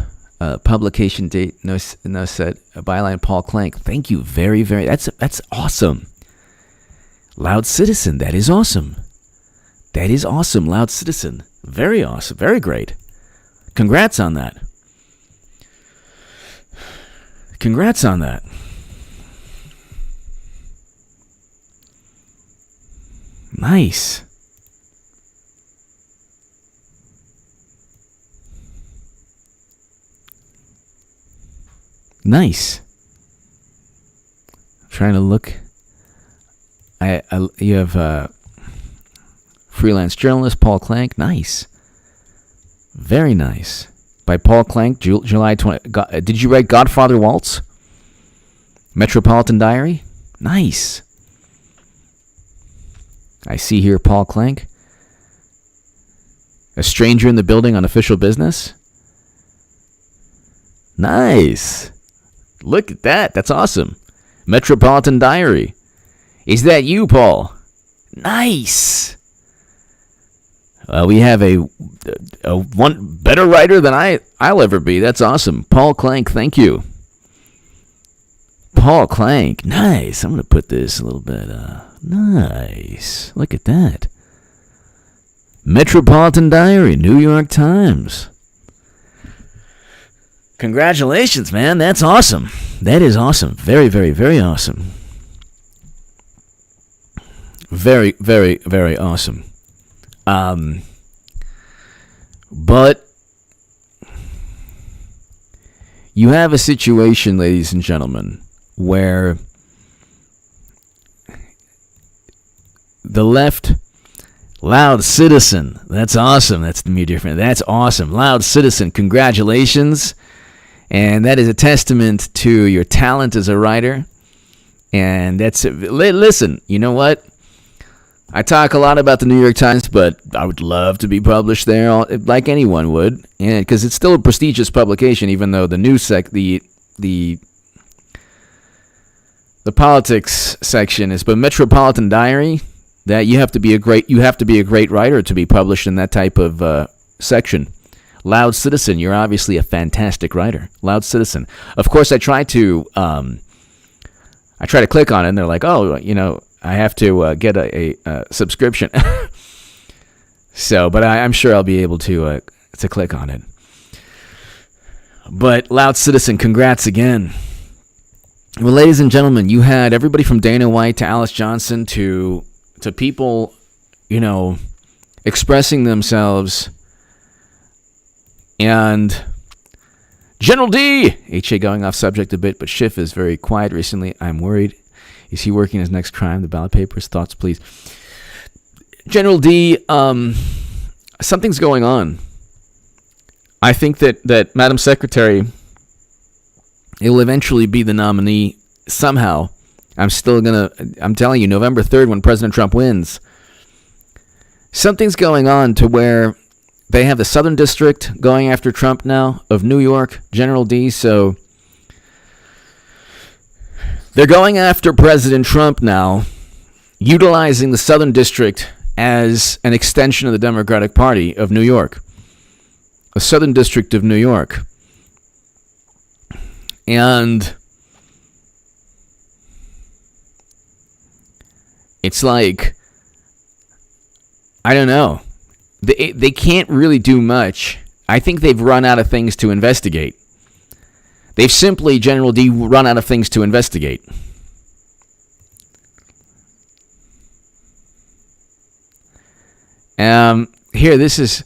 publication date, no set, byline Paul Clank. Thank you very, very, that's awesome. Loud Citizen, that is awesome. That is awesome, Loud Citizen. Very awesome, very great. Congrats on that. Congrats on that. Nice. Nice. I'm trying to look. You have freelance journalist Paul Clank. Nice. Very nice. By Paul Clank, July 20. Did you write Godfather Waltz? Metropolitan Diary? Nice. I see here Paul Clank. A stranger in the building on official business? Nice. Look at that. That's awesome. Metropolitan Diary. Is that you, Paul? Nice. We have a one better writer than I'll ever be. That's awesome. Paul Clank, thank you. Paul Clank, nice. I'm going to put this a little bit, nice. Look at that. Metropolitan Diary, New York Times. Congratulations, man. That's awesome. That is awesome. Very, very, very awesome. Very, very, very awesome. But you have a situation, ladies and gentlemen, where the left, Loud Citizen, that's awesome. That's the media friend. That's awesome. Loud Citizen, congratulations. And that is a testament to your talent as a writer. And that's it. Listen, you know what? I talk a lot about the New York Times, but I would love to be published there, like anyone would, and because it's still a prestigious publication, even though the news the politics section is. But Metropolitan Diary, that you have to be a great writer to be published in that type of section. Loud Citizen, you're obviously a fantastic writer. Loud Citizen. Of course, I try to click on it, and they're like, oh, you know, I have to get a subscription. So, but I'm sure I'll be able to click on it. But Loud Citizen, congrats again. Well, ladies and gentlemen, you had everybody from Dana White to Alice Johnson to people, you know, expressing themselves. And General D, H.A. going off subject a bit, but Schiff is very quiet recently. I'm worried. Is he working his next crime? The ballot papers. Thoughts, please. General D, something's going on. I think that Madam Secretary, it will eventually be the nominee somehow. I'm telling you, November 3rd, when President Trump wins, something's going on to where they have the Southern District going after Trump now of New York, General D, so they're going after President Trump now, utilizing the Southern District as an extension of the Democratic Party of New York. A Southern District of New York. And it's like, I don't know. They can't really do much. I think they've run out of things to investigate. They've simply, General D, run out of things to investigate. Here, this is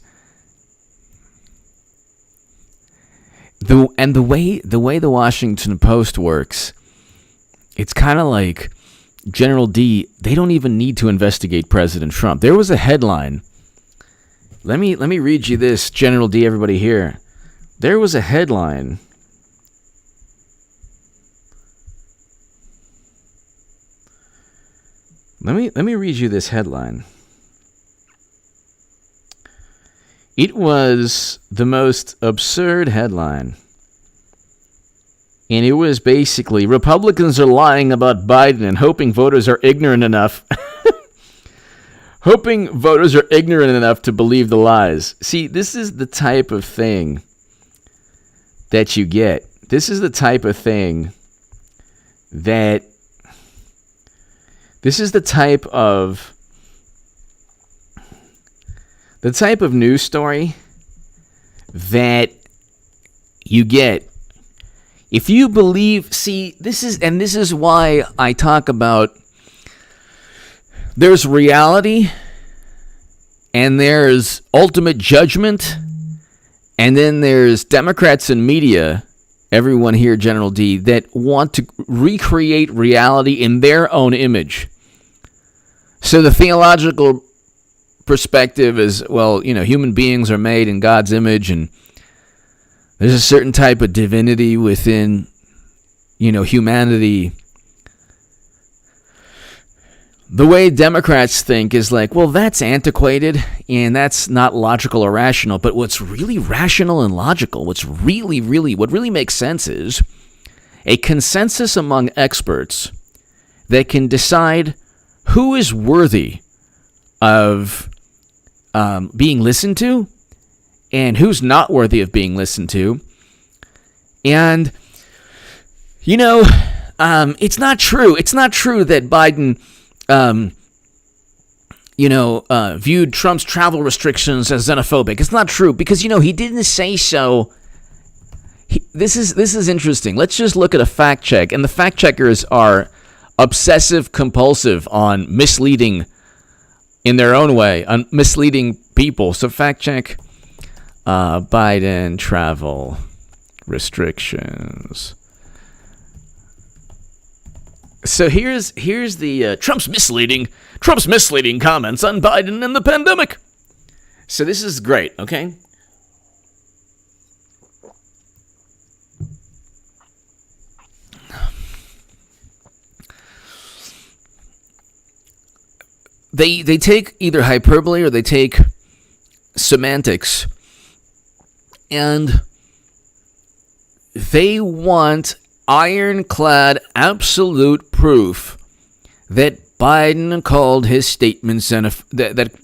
the way the Washington Post works. It's kind of like General D. They don't even need to investigate President Trump. There was a headline Let me read you this, General D, everybody here. There was a headline. Let me read you this headline. It was the most absurd headline. And it was basically, Republicans are lying about Biden and hoping voters are ignorant enough. Hoping voters are ignorant enough to believe the lies. See, this is the type of thing that you get. This is the type of thing that... This is the type of news story that you get if you believe. See, this is why I talk about there's reality and there's ultimate judgment, and then there's Democrats and media, everyone here, General D, that want to recreate reality in their own image. So the theological perspective is, well, human beings are made in God's image, and there's a certain type of divinity within, humanity. The way Democrats think is like, well, that's antiquated, and that's not logical or rational. But what's really rational and logical, what really makes sense is a consensus among experts that can decide who is worthy of being listened to and who's not worthy of being listened to. And, it's not true. It's not true that Biden, viewed Trump's travel restrictions as xenophobic. It's not true because, he didn't say so. This is interesting. Let's just look at a fact check. And the fact checkers are obsessive compulsive on misleading in their own way, on misleading people. So fact check Biden travel restrictions. So here's the Trump's misleading comments on Biden and the pandemic. So this is great, okay? They take either hyperbole or they take semantics, and they want ironclad absolute proof that Biden called his statements that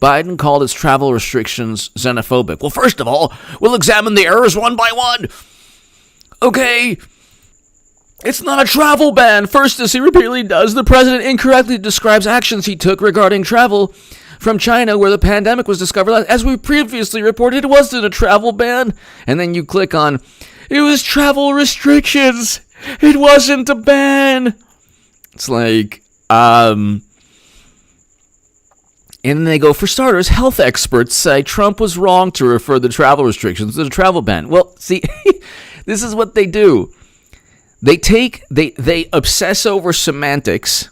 Biden called his travel restrictions xenophobic. Well, first of all, we'll examine the errors one by one. Okay. It's not a travel ban. First, as he repeatedly does, the president incorrectly describes actions he took regarding travel from China where the pandemic was discovered. As we previously reported, it wasn't a travel ban. And then you click on, it was travel restrictions. It wasn't a ban. It's like, and then they go, for starters, health experts say Trump was wrong to refer the travel restrictions to a travel ban. Well, see, this is what they do. They obsess over semantics,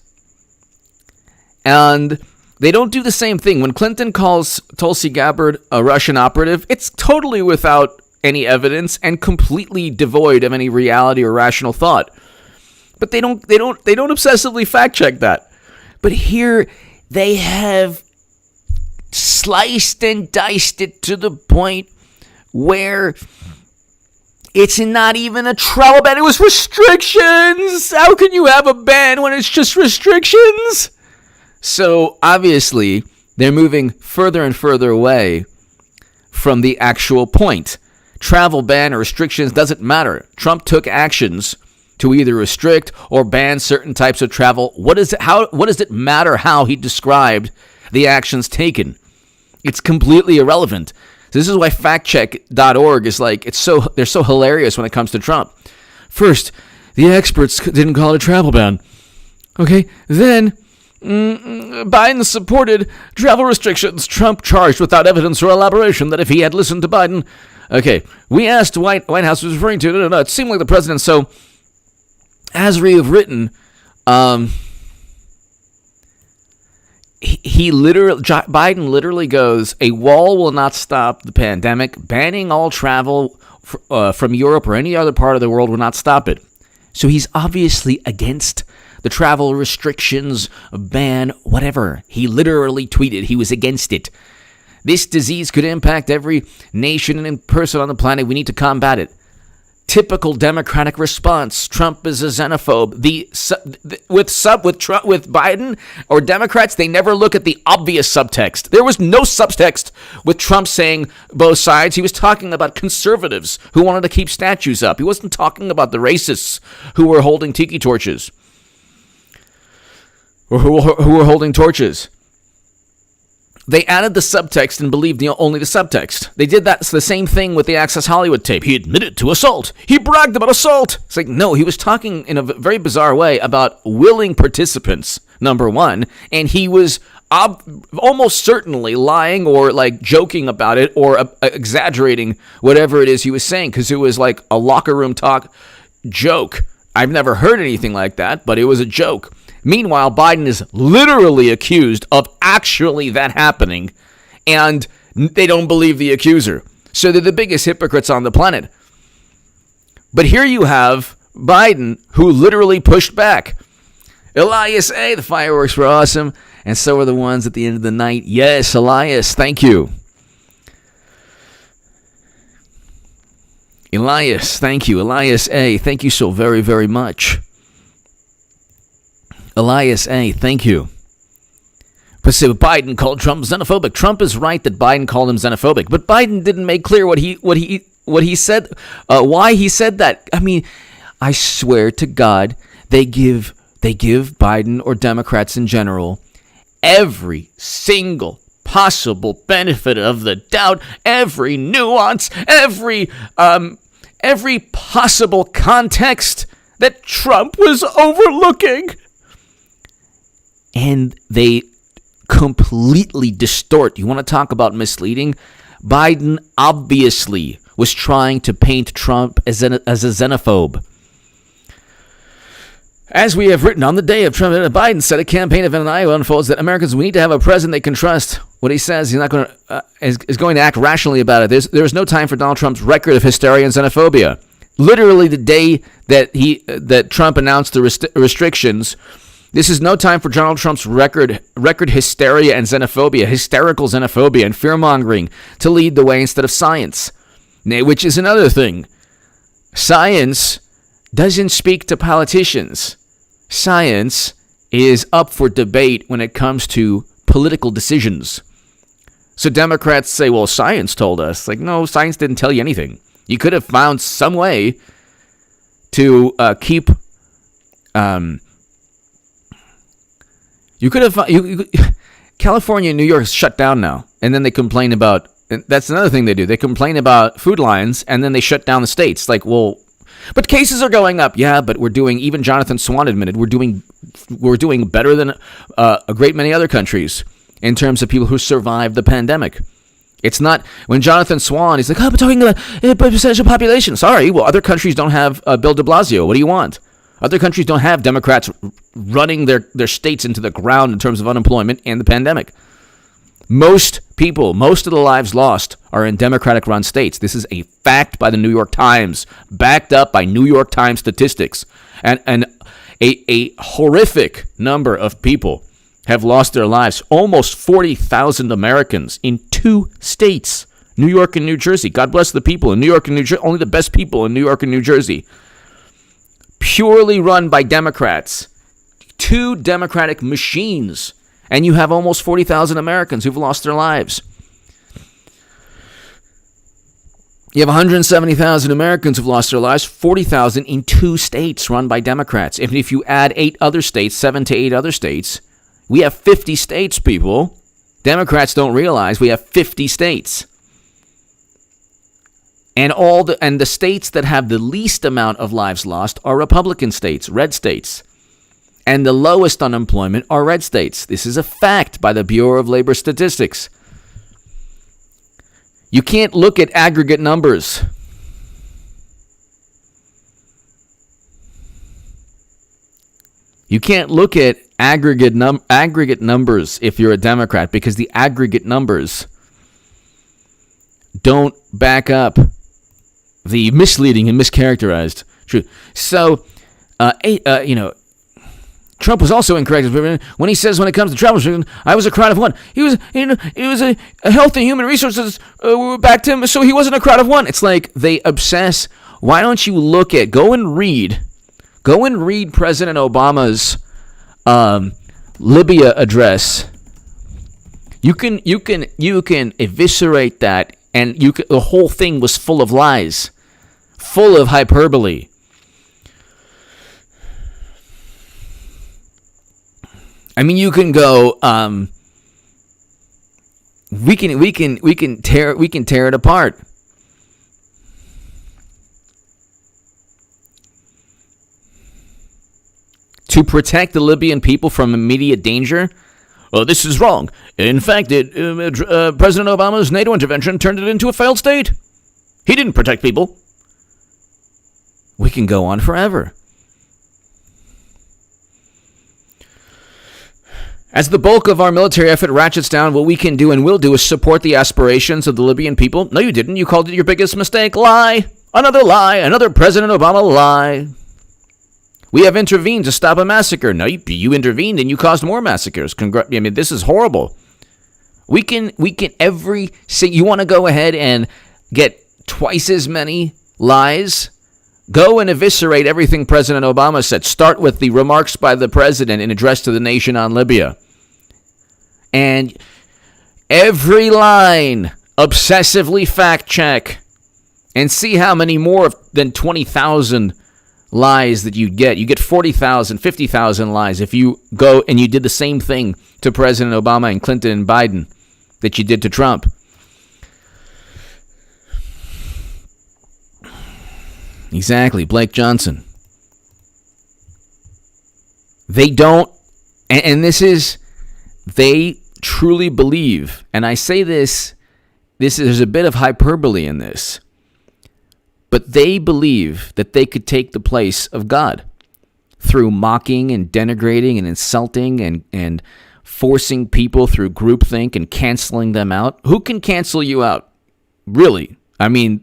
and they don't do the same thing. When Clinton calls Tulsi Gabbard a Russian operative, it's totally without any evidence and completely devoid of any reality or rational thought. But they don't obsessively fact check that. But here they have sliced and diced it to the point where it's not even a travel ban. It was restrictions. How can you have a ban when it's just restrictions? So obviously, they're moving further and further away from the actual point. Travel ban or restrictions doesn't matter. Trump took actions to either restrict or ban certain types of travel. What does it matter how he described the actions taken? It's completely irrelevant. This is why factcheck.org is like, they're so hilarious when it comes to Trump. First, the experts didn't call it a travel ban. Okay, then Biden supported travel restrictions. Trump charged without evidence or elaboration that if he had listened to Biden. Okay, we asked White House was referring to. No, it seemed like the president. So, as we have written, Biden literally goes, a wall will not stop the pandemic. Banning all travel from Europe or any other part of the world will not stop it. So he's obviously against the travel restrictions, ban, whatever. He literally tweeted he was against it. This disease could impact every nation and person on the planet. We need to combat it. Typical Democratic response. Trump is a xenophobe. With Biden or Democrats, they never look at the obvious subtext. There was no subtext with Trump saying both sides. He was talking about conservatives who wanted to keep statues up. He wasn't talking about the racists who were holding tiki torches or who were holding torches. They added the subtext and believed only the subtext. They did the same thing with the Access Hollywood tape. He admitted to assault. He bragged about assault. It's like, no, he was talking in a very bizarre way about willing participants, number one, and he was almost certainly lying or like joking about it or exaggerating whatever it is he was saying, because it was like a locker room talk joke. I've never heard anything like that, but it was a joke. Meanwhile, Biden is literally accused of actually that happening, and they don't believe the accuser. So they're the biggest hypocrites on the planet. But here you have Biden, who literally pushed back. Elias A., the fireworks were awesome, and so were the ones at the end of the night. Yes, Elias, thank you. Elias, thank you. Elias A., thank you so very, very much. Elias A., thank you. But so Biden called Trump xenophobic. Trump is right that Biden called him xenophobic, but Biden didn't make clear what he said, why he said that. I mean, I swear to God, they give Biden or Democrats in general every single possible benefit of the doubt, every nuance, every possible context that Trump was overlooking. And they completely distort. You want to talk about misleading? Biden obviously was trying to paint Trump as a xenophobe. As we have written, on the day of Trump, Biden said a campaign event in Iowa unfolds that Americans, we need to have a president they can trust. What he says, he's not going to is going to act rationally about it. There is no time for Donald Trump's record of hysteria and xenophobia. Literally, the day that Trump announced the restrictions. This is no time for Donald Trump's record hysteria and xenophobia, hysterical xenophobia and fear-mongering to lead the way instead of science. Which is another thing. Science doesn't speak to politicians. Science is up for debate when it comes to political decisions. So Democrats say, well, science told us. Like, no, science didn't tell you anything. You could have found some way to keep... You could have California and New York is shut down now, and then they complain about. And that's another thing they do. They complain about food lines, and then they shut down the states. Like, well, but cases are going up. Yeah, but we're doing. Even Jonathan Swan admitted we're doing better than a great many other countries in terms of people who survived the pandemic. It's not when Jonathan Swan. He's like, oh, we're talking about percentage of population. Sorry, well, other countries don't have Bill de Blasio. What do you want? Other countries don't have Democrats running their states into the ground in terms of unemployment and the pandemic. Most of the lives lost are in Democratic-run states. This is a fact by the New York Times, backed up by New York Times statistics. And a horrific number of people have lost their lives. Almost 40,000 Americans in 2 states, New York and New Jersey. God bless the people in New York and New Jersey. Only the best people in New York and New Jersey. Purely run by Democrats. 2 Democratic machines. And you have almost 40,000 Americans who've lost their lives. You have 170,000 Americans who've lost their lives, 40,000 in 2 states run by Democrats. And if you add 8 other states, 7 to 8 other states, we have 50 states, people. Democrats don't realize we have 50 states. And the states that have the least amount of lives lost are Republican states, red states. And the lowest unemployment are red states. This is a fact by the Bureau of Labor Statistics. You can't look at aggregate numbers. You can't look at aggregate numbers if you're a Democrat, because the aggregate numbers don't back up the misleading and mischaracterized truth. So, Trump was also incorrect when he says when it comes to travel restrictions, I was a crowd of one. He was a health and human resources backed him, so he wasn't a crowd of one. It's like they obsess. Why don't you go and read President Obama's Libya address. You can eviscerate that, and the whole thing was full of lies, full of hyperbole. I mean, you can go. We can tear it apart. To protect the Libyan people from immediate danger? Well, this is wrong. In fact, President Obama's NATO intervention turned it into a failed state. He didn't protect people. We can go on forever. As the bulk of our military effort ratchets down, what we can do and will do is support the aspirations of the Libyan people. No, you didn't. You called it your biggest mistake. Lie. Another lie. Another President Obama lie. We have intervened to stop a massacre. No, you intervened and you caused more massacres. This is horrible. You want to go ahead and get twice as many lies? Go and eviscerate everything President Obama said. Start with the remarks by the president in address to the nation on Libya. And every line, obsessively fact check and see how many more than 20,000 lies that you get. You get 40,000, 50,000 lies if you go and you did the same thing to President Obama and Clinton and Biden that you did to Trump. Exactly, Blake Johnson. They don't, and they truly believe, and I say there's a bit of hyperbole in this, but they believe that they could take the place of God through mocking and denigrating and insulting and forcing people through groupthink and canceling them out. Who can cancel you out? Really? I mean,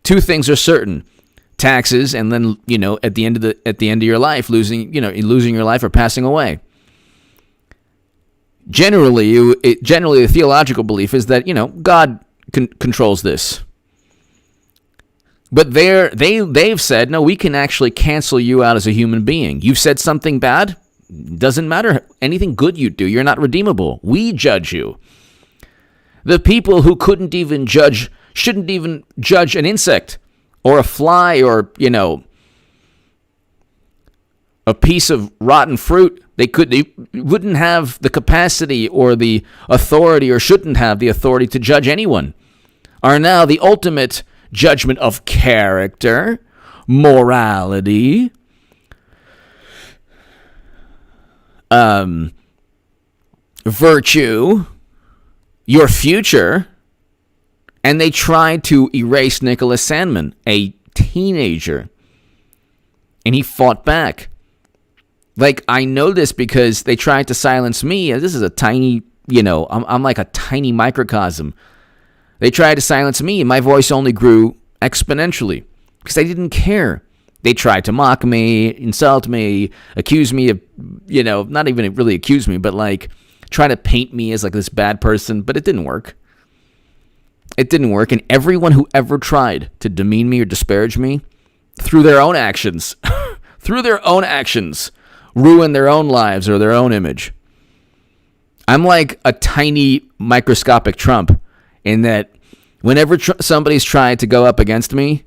two things are certain: taxes, and then at the end of your life, losing your life or passing away. Generally, the theological belief is that God controls this. But they've said, no, we can actually cancel you out as a human being. You've said something bad, doesn't matter anything good you do, you're not redeemable. We judge you. The people who shouldn't even judge an insect or a fly or, a piece of rotten fruit, they wouldn't have the capacity or the authority, or shouldn't have the authority to judge anyone, are now the ultimate judgment of character, morality, virtue, your future. And they tried to erase Nicholas Sandmann, a teenager, and he fought back. Like, I know this because they tried to silence me. This is a tiny, I'm like a tiny microcosm. They tried to silence me, and my voice only grew exponentially because I didn't care. They tried to mock me, insult me, accuse me of, not even really accuse me, but like try to paint me as like this bad person. But it didn't work. It didn't work. And everyone who ever tried to demean me or disparage me through their own actions, ruin their own lives or their own image. I'm like a tiny microscopic Trump in that whenever somebody's tried to go up against me,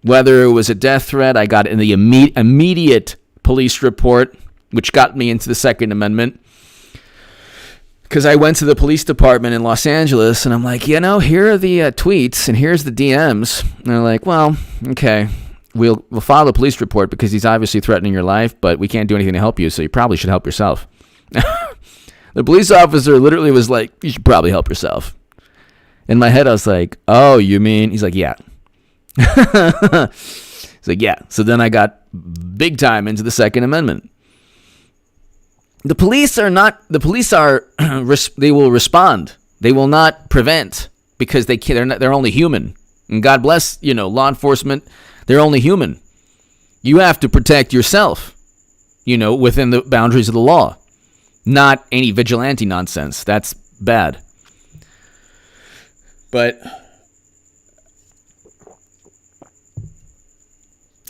whether it was a death threat, I got in the immediate police report, which got me into the Second Amendment. Because I went to the police department in Los Angeles, and I'm like, here are the tweets, and here's the DMs. And they're like, well, okay, we'll file a police report because he's obviously threatening your life, but we can't do anything to help you, so you probably should help yourself. The police officer literally was like, you should probably help yourself. In my head, I was like, oh, you mean? He's like, yeah. He's like, yeah. So then I got big time into the Second Amendment. The police are not. The police are. They will respond. They will not prevent because they can't. They're only human. And God bless, law enforcement. They're only human. You have to protect yourself, within the boundaries of the law. Not any vigilante nonsense. That's bad. But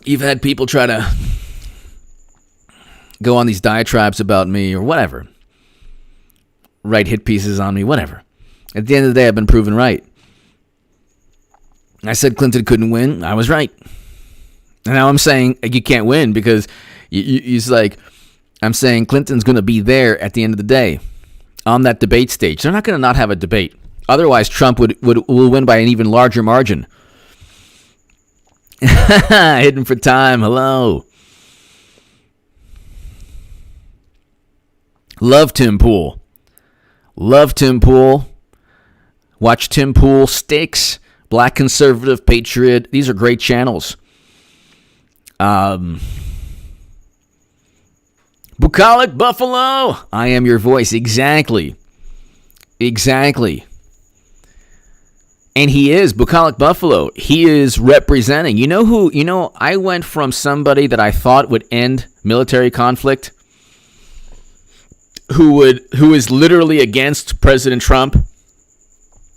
you've had people try to go on these diatribes about me or whatever. Write hit pieces on me, whatever. At the end of the day, I've been proven right. I said Clinton couldn't win. I was right. And now I'm saying you can't win because he's like, I'm saying Clinton's going to be there at the end of the day on that debate stage. They're not going to not have a debate. Otherwise, Trump will win by an even larger margin. Hidden for time. Hello. Love Tim Pool. Watch Tim Pool, Sticks, Black Conservative, Patriot. These are great channels. Bucolic Buffalo. I am your voice. Exactly. And he is Bucolic Buffalo. He is representing. I went from somebody that I thought would end military conflict, who is literally against President Trump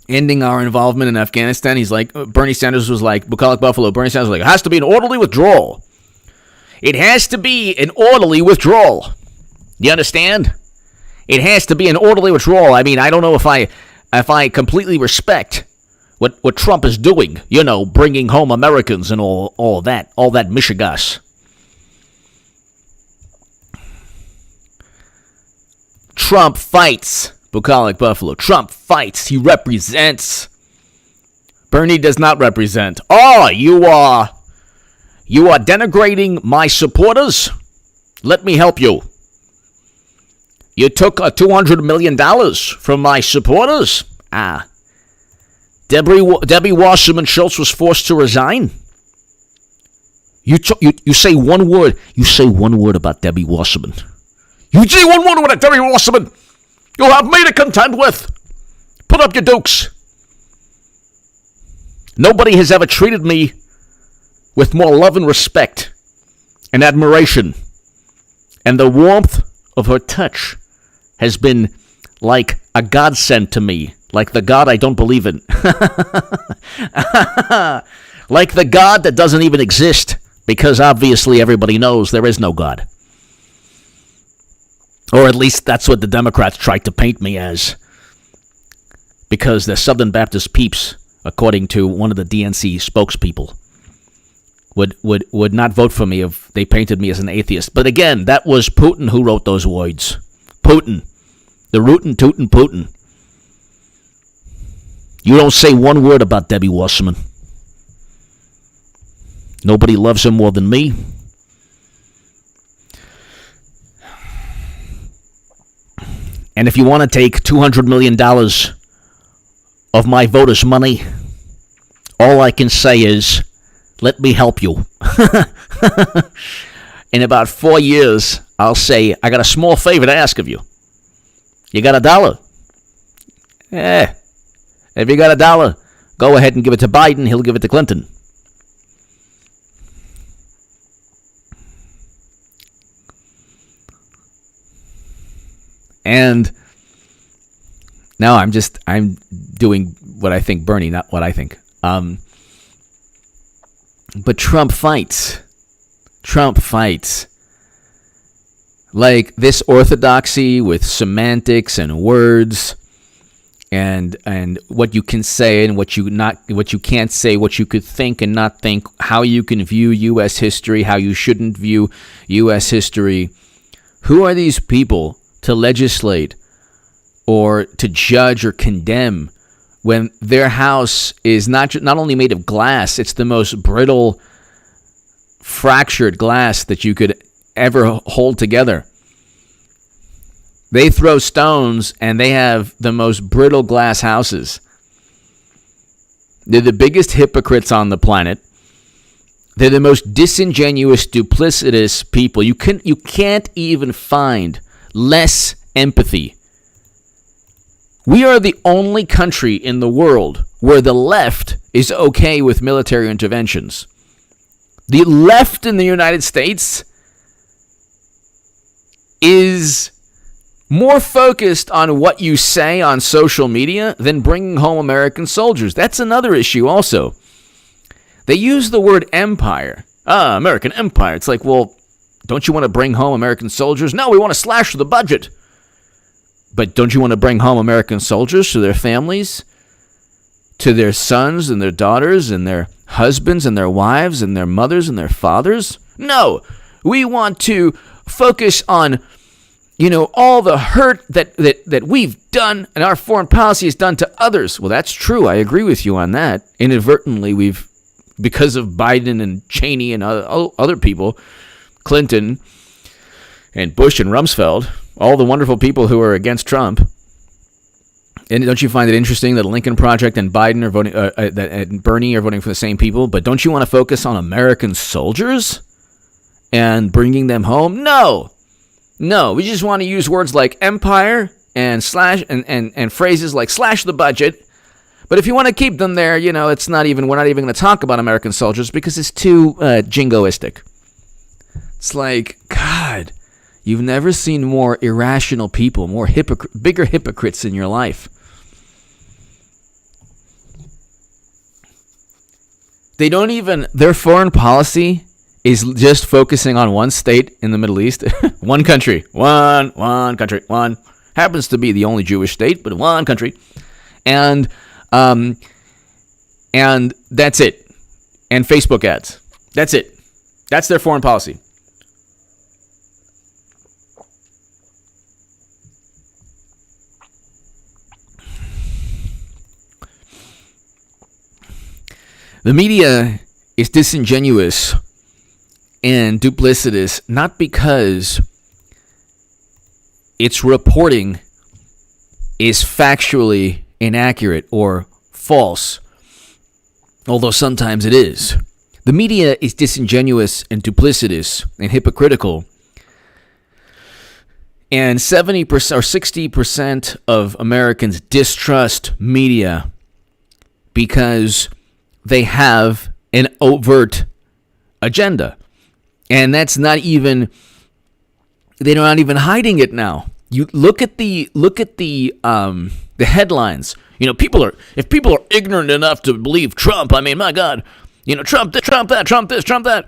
ending our involvement in Afghanistan. He's like, Bernie Sanders was like, Bucolic Buffalo. Bernie Sanders was like, it has to be an orderly withdrawal. It has to be an orderly withdrawal. You understand? It has to be an orderly withdrawal. I mean, I don't know if I completely respect what Trump is doing, bringing home Americans and all that mishigas. Trump fights, Bucolic Buffalo. Trump fights. He represents. Bernie does not represent. Oh, you are denigrating my supporters? Let me help you. You took $200 million from my supporters? Debbie Wasserman Schultz was forced to resign? You say one word. You say one word about Debbie Wasserman. You say one word about Debbie Wasserman. You'll have me to contend with. Put up your dukes. Nobody has ever treated me with more love and respect and admiration. And the warmth of her touch has been like a godsend to me. Like the God I don't believe in. Like the God that doesn't even exist. Because obviously everybody knows there is no God. Or at least that's what the Democrats tried to paint me as. Because they're Southern Baptist peeps, according to one of the DNC spokespeople, would not vote for me if they painted me as an atheist. But again, that was Putin who wrote those words. Putin. The rootin' tootin' Putin. You don't say one word about Debbie Wasserman. Nobody loves her more than me. And if you want to take $200 million of my voters' money, all I can say is, let me help you. In about 4 years, I'll say, I got a small favor to ask of you. You got $1? If you got $1, go ahead and give it to Biden. He'll give it to Clinton. And now I'm doing what I think Bernie, not what I think. But Trump fights. Like this orthodoxy with semantics and words and what you can say and what you can't say, what you could think and not think, how you can view U.S. history, how you shouldn't view U.S. history. Who are these people to legislate or to judge or condemn when their house is not only made of glass, it's the most brittle, fractured glass that you could ever hold together. They throw stones and they have the most brittle glass houses. They're the biggest hypocrites on the planet. They're the most disingenuous, duplicitous people. You can't even find less empathy. We are the only country in the world where the left is okay with military interventions. The left in the United States is more focused on what you say on social media than bringing home American soldiers. That's another issue also. They use the word empire. American empire. It's like, well, don't you want to bring home American soldiers? No, we want to slash the budget. But don't you want to bring home American soldiers to their families, to their sons and their daughters and their husbands and their wives and their mothers and their fathers? No, we want to focus on, all the hurt that we've done and our foreign policy has done to others. Well, that's true. I agree with you on that. Inadvertently, because of Biden and Cheney and other people, Clinton and Bush and Rumsfeld, all the wonderful people who are against Trump. And don't you find it interesting that Lincoln Project and Biden are voting, and Bernie are voting for the same people? But don't you want to focus on American soldiers and bringing them home? No, we just want to use words like empire and slash and phrases like slash the budget. But if you want to keep them there, we're not even going to talk about American soldiers because it's too jingoistic. It's like, God, you've never seen more irrational people, bigger hypocrites in your life. Their foreign policy is just focusing on one state in the Middle East. One country. One country. One. Happens to be the only Jewish state, but one country. And that's it. And Facebook ads. That's it. That's their foreign policy. The media is disingenuous and duplicitous not because its reporting is factually inaccurate or false, although sometimes it is. The media is disingenuous and duplicitous and hypocritical, and 70% or 60% of Americans distrust media because they have an overt agenda. And that's not even, they're not even hiding it now. You look at the headlines. If people are ignorant enough to believe Trump, I mean, my God, Trump this, Trump that, Trump this, Trump that.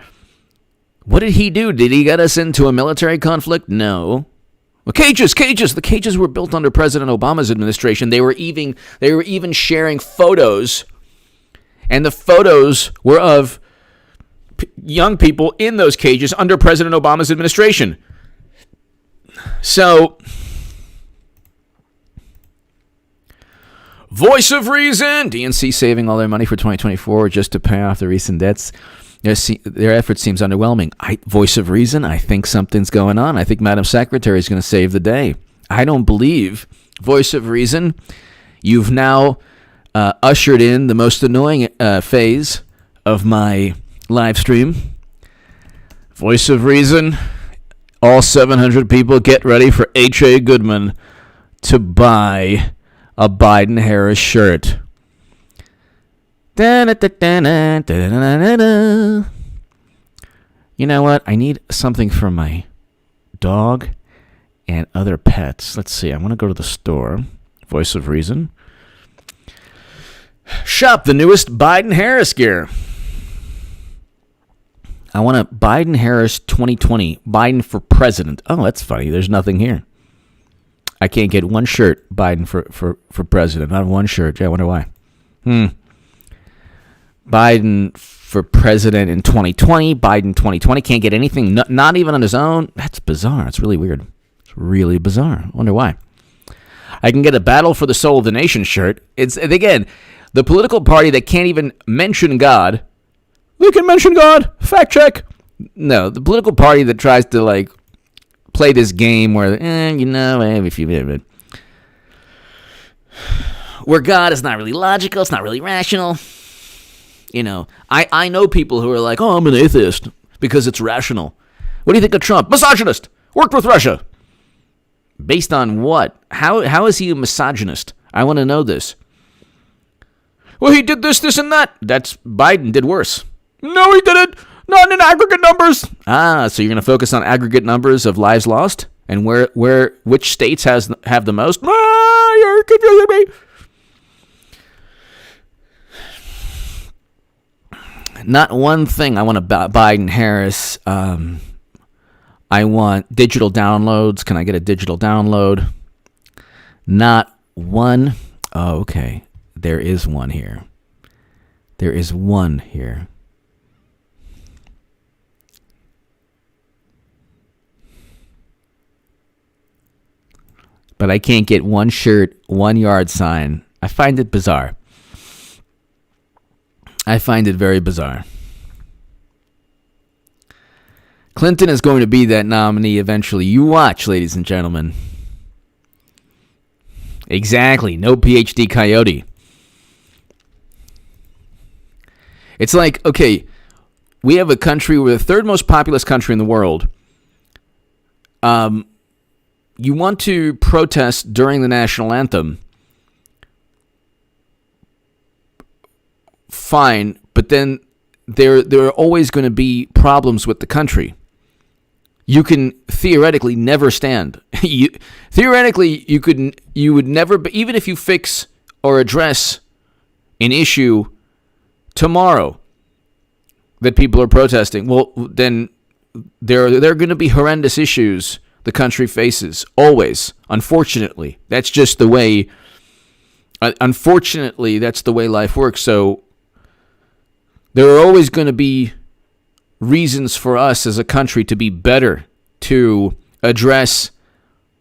What did he do? Did he get us into a military conflict? No. Well, cages. The cages were built under President Obama's administration. They were even sharing photos, and the photos were of young people in those cages under President Obama's administration. So, voice of reason, DNC saving all their money for 2024 just to pay off the recent debts. Their effort seems underwhelming. Voice of reason, I think something's going on. I think Madam Secretary is going to save the day. I don't believe voice of reason. You've now ushered in the most annoying phase of my live stream. Voice of reason. All 700 people get ready for H.A. Goodman to buy a Biden-Harris shirt. You know what? I need something for my dog and other pets. Let's see. I want to go to the store. Voice of reason. Shop the newest Biden-Harris gear. I want a Biden-Harris 2020. Biden for president. Oh, that's funny. There's nothing here. I can't get one shirt Biden for president. Not one shirt. I wonder why. Biden for president in 2020. Biden 2020. Can't get anything. Not even on his own. That's bizarre. It's really weird. It's really bizarre. I wonder why. I can get a Battle for the Soul of the Nation shirt. It's, again, the political party that can't even mention God. They can mention God. Fact check. No, the political party that tries to play this game where where God is not really logical, it's not really rational. I know people who are like, oh, I'm an atheist because it's rational. What do you think of Trump? Misogynist. Worked with Russia. Based on what? How is he a misogynist? I want to know this. Well, he did this, and that. That's Biden did worse. No, he didn't. Not in aggregate numbers. So you're going to focus on aggregate numbers of lives lost? And which states have the most? You're confusing me. Not one thing I want about Biden-Harris. I want digital downloads. Can I get a digital download? Not one. Oh, okay. There is one here. There is one here. But I can't get one shirt, 1 yard sign. I find it bizarre. I find it very bizarre. Clinton is going to be that nominee eventually. You watch, ladies and gentlemen. Exactly. No PhD coyote. It's like, okay, we have a country, we're the third most populous country in the world. You want to protest during the national anthem. Fine, but then there are always going to be problems with the country. You can theoretically never stand. You would never, even if you fix or address an issue tomorrow that people are protesting, well, then there are going to be horrendous issues the country faces, always. Unfortunately, that's just the way. Unfortunately, that's the way life works. So there are always going to be reasons for us as a country to be better, to address,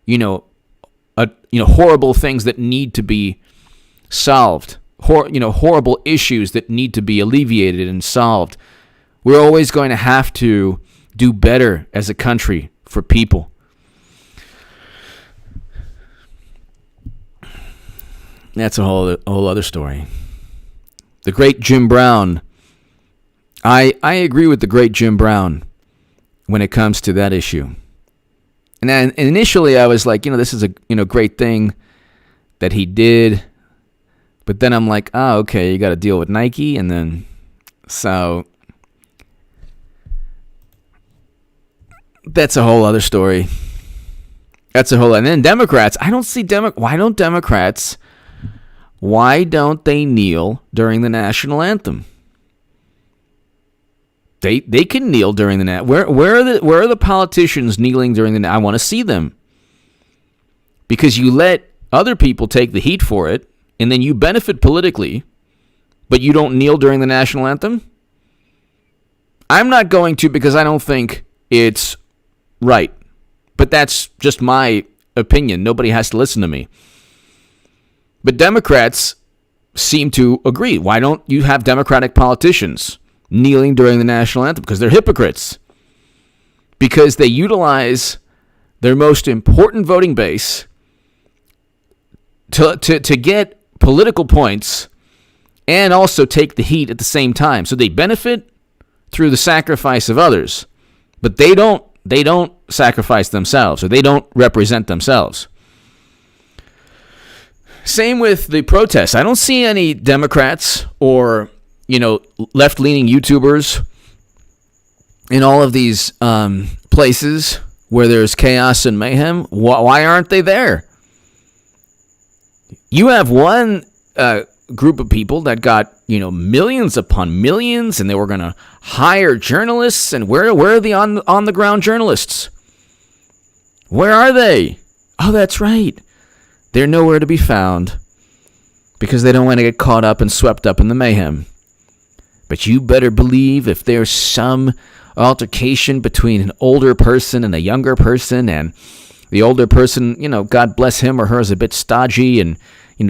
horrible things that need to be solved, horrible issues that need to be alleviated and solved. We're always going to have to do better as a country for people. That's a whole other story. The great Jim Brown. I agree with the great Jim Brown when it comes to that issue. And initially I was like, this is a great thing that he did. But then I'm like, okay, you got to deal with Nike, and then so that's a whole other story. And then Democrats, I don't see why don't they kneel during the national anthem? They can kneel during the where are the politicians kneeling during the I want to see them. Because you let other people take the heat for it, and then you benefit politically, but you don't kneel during the national anthem? I'm not going to, because I don't think it's right. But that's just my opinion. Nobody has to listen to me. But Democrats seem to agree. Why don't you have Democratic politicians kneeling during the national anthem? Because they're hypocrites. Because they utilize their most important voting base to get political points and also take the heat at the same time. So they benefit through the sacrifice of others, but they don't sacrifice themselves, or they don't represent themselves. Same with the protests. I don't see any Democrats or, left-leaning YouTubers in all of these places where there's chaos and mayhem. Why aren't they there? You have one group of people that got, millions upon millions, and they were going to hire journalists. And where are the on-the-ground journalists? Where are they? Oh, that's right. They're nowhere to be found because they don't want to get caught up and swept up in the mayhem. But you better believe if there's some altercation between an older person and a younger person, and the older person, God bless him or her, is a bit stodgy and,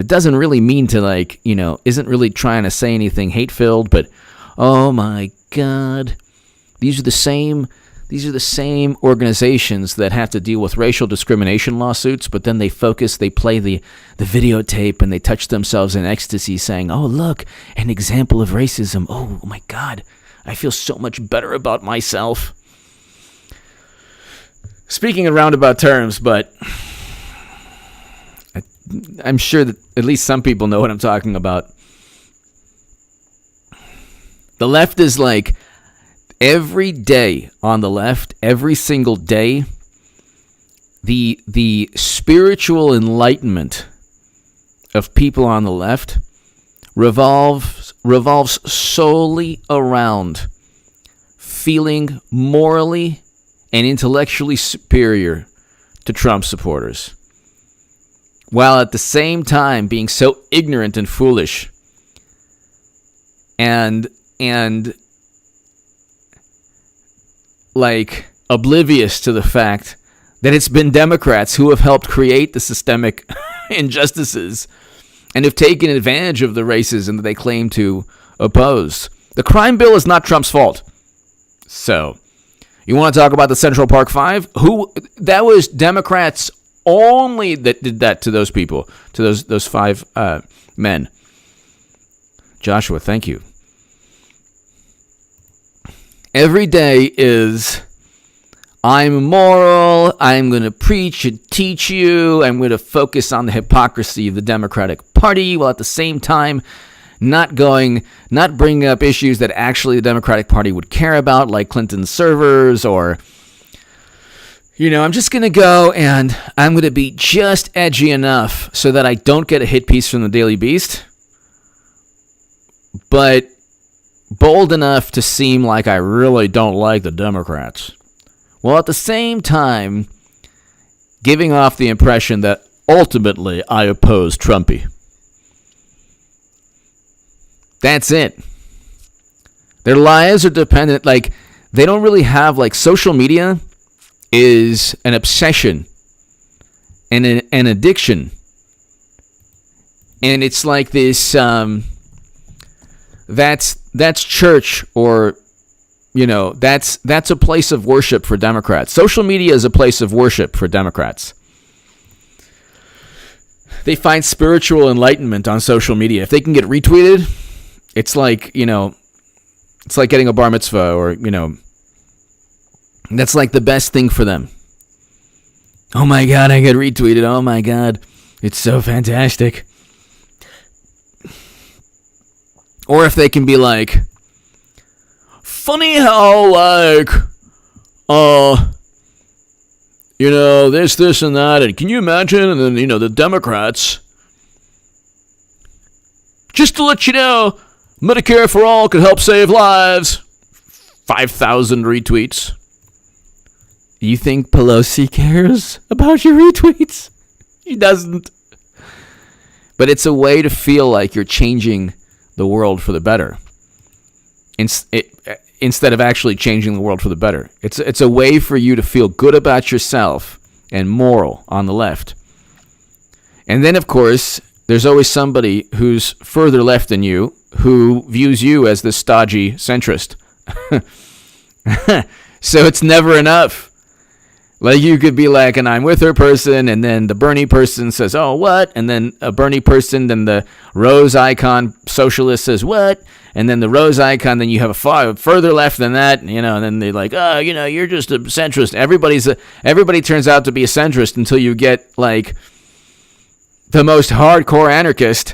doesn't really mean to isn't really trying to say anything hate-filled, but oh my God, these are the same organizations that have to deal with racial discrimination lawsuits, but then they play the videotape, and they touch themselves in ecstasy saying, oh, look, an example of racism. Oh my God, I feel so much better about myself. Speaking in roundabout terms, but I'm sure that at least some people know what I'm talking about. The left is like every day on the left, every single day, the spiritual enlightenment of people on the left revolves solely around feeling morally and intellectually superior to Trump supporters, while at the same time being so ignorant and foolish and like oblivious to the fact that it's been Democrats who have helped create the systemic injustices and have taken advantage of the racism that they claim to oppose. The crime bill is not Trump's fault. So, you want to talk about the Central Park Five? That was Democrats only that did that to those people, to those five men. Joshua, thank you. Every day is, I'm moral, I'm going to preach and teach you, I'm going to focus on the hypocrisy of the Democratic Party, while at the same time not bringing up issues that actually the Democratic Party would care about, like Clinton's servers, or, I'm just going to go and I'm going to be just edgy enough so that I don't get a hit piece from the Daily Beast, but bold enough to seem like I really don't like the Democrats, while at the same time giving off the impression that ultimately I oppose Trumpy. That's it. Their lives are dependent, like, they don't really have, like, social media is an obsession and an addiction. And it's like this, that's church, or, that's a place of worship for Democrats. Social media is a place of worship for Democrats. They find spiritual enlightenment on social media. If they can get retweeted, it's like, it's like getting a bar mitzvah, or, that's like the best thing for them. Oh my God, I get retweeted. Oh my God, it's so fantastic. Or if they can be like, funny how, like, this and that, and can you imagine? And then, the Democrats, just to let you know, Medicare for all could help save lives. 5,000 retweets. You think Pelosi cares about your retweets? She doesn't. But it's a way to feel like you're changing the world for the better, instead of actually changing the world for the better. It's a way for you to feel good about yourself and moral on the left. And then, of course, there's always somebody who's further left than you who views you as the stodgy centrist. So it's never enough. Like, you could be like an I'm with her person, and then the Bernie person says, oh, what? And then a Bernie person, then the Rose icon socialist says, what? And then the Rose icon, then you have a further left than that, and then they're like, oh, you're just a centrist. Everybody turns out to be a centrist until you get, like, the most hardcore anarchist,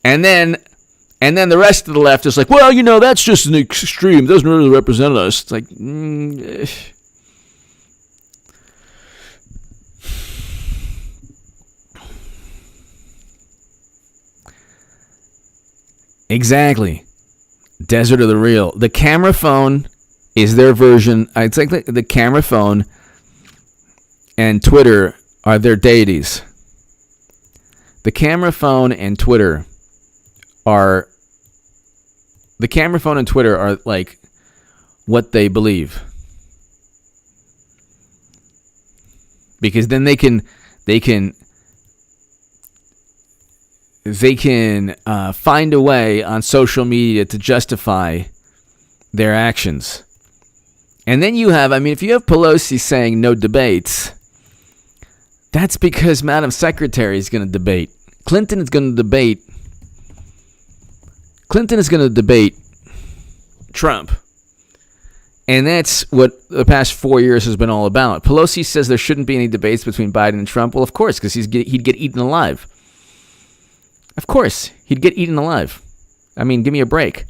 and then the rest of the left is like, well, that's just an extreme. It doesn't really represent us. It's like, Exactly. Desert of the real. The camera phone is their version. It's like the camera phone and Twitter are their deities. The camera phone and Twitter are like what they believe. Because then they can find a way on social media to justify their actions. And then you have, if you have Pelosi saying no debates, that's because Madam Secretary is going to debate. Clinton is going to debate Trump. And that's what the past 4 years has been all about. Pelosi says there shouldn't be any debates between Biden and Trump. Well, of course, because he'd get eaten alive. Of course, he'd get eaten alive. I mean, give me a break.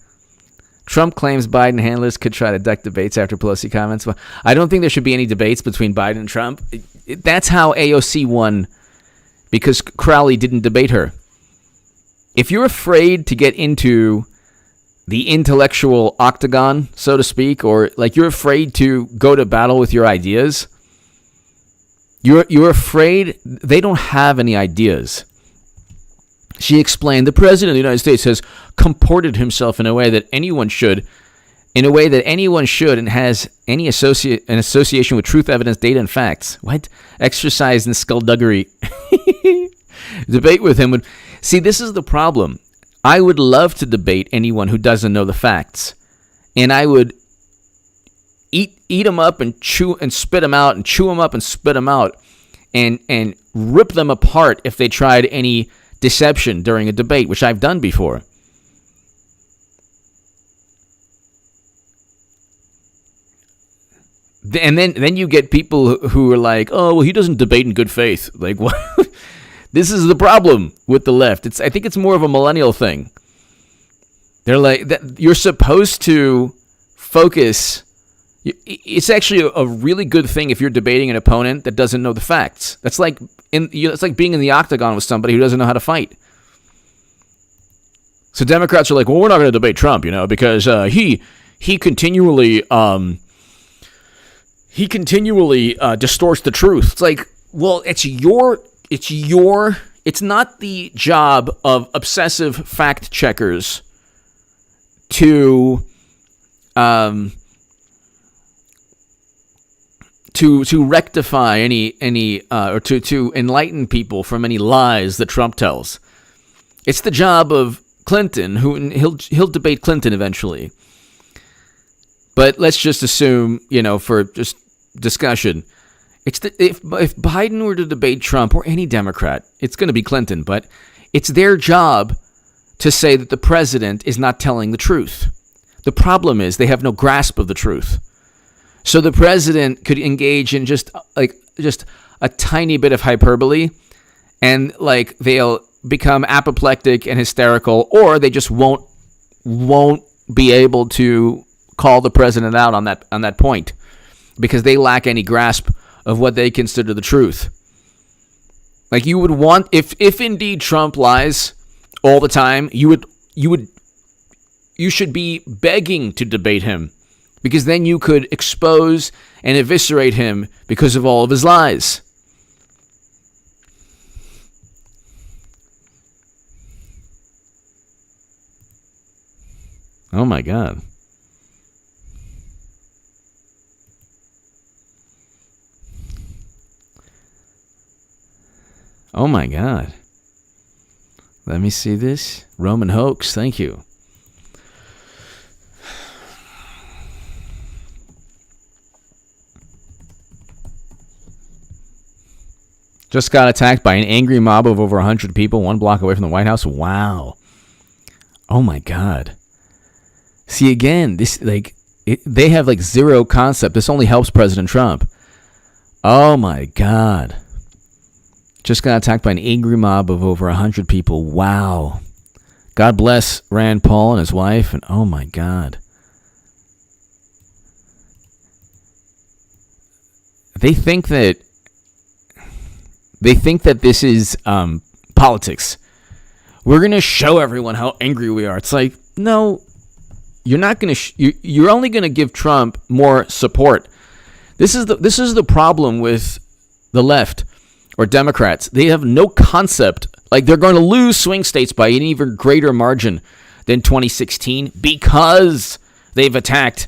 Trump claims Biden handlers could try to duck debates after Pelosi comments. Well, I don't think there should be any debates between Biden and Trump. That's how AOC won, because Crowley didn't debate her. If you're afraid to get into the intellectual octagon, so to speak, or like you're afraid to go to battle with your ideas, you're afraid they don't have any ideas. She explained, the president of the United States has comported himself in a way that anyone should, and has any association with truth, evidence, data, and facts. What? Exercise in skullduggery. Debate with him would... See, this is the problem. I would love to debate anyone who doesn't know the facts. And I would eat them up and chew and spit them out, and chew them up and spit them out, and rip them apart if they tried any deception during a debate, which I've done before. And then you get people who are like, oh, well, he doesn't debate in good faith. Like, what? This is the problem with the left. I think it's more of a millennial thing. They're like, that you're supposed to focus. It's actually a really good thing if you're debating an opponent that doesn't know the facts. That's like it's like being in the octagon with somebody who doesn't know how to fight. So Democrats are like, well, we're not going to debate Trump, because he continually distorts the truth. It's like, well, it's not the job of obsessive fact checkers to rectify any or to enlighten people from any lies that Trump tells. It's the job of Clinton, who he'll debate Clinton eventually. But let's just assume, for just discussion, if Biden were to debate Trump or any Democrat, it's going to be Clinton. But it's their job to say that the president is not telling the truth. The problem is they have no grasp of the truth. So the president could engage in just a tiny bit of hyperbole, and like they'll become apoplectic and hysterical, or they just won't be able to call the president out on that point because they lack any grasp of what they consider the truth. Like you would want, if indeed Trump lies all the time, you should be begging to debate him, because then you could expose and eviscerate him because of all of his lies. Oh my God. Oh my God. Let me see this. Roman hoax. Thank you. Just got attacked by an angry mob of over 100 people 1 block away from the White House. Wow. Oh my God. See, again, they have zero concept. This only helps President Trump. Oh my God. Just got attacked by an angry mob of over 100 people. Wow. God bless Rand Paul and his wife. And oh my God. They think that this is politics. We're going to show everyone how angry we are. It's like, no, you're not going to. You're only going to give Trump more support. This is the problem with the left or Democrats. They have no concept. Like, they're going to lose swing states by an even greater margin than 2016 because they've attacked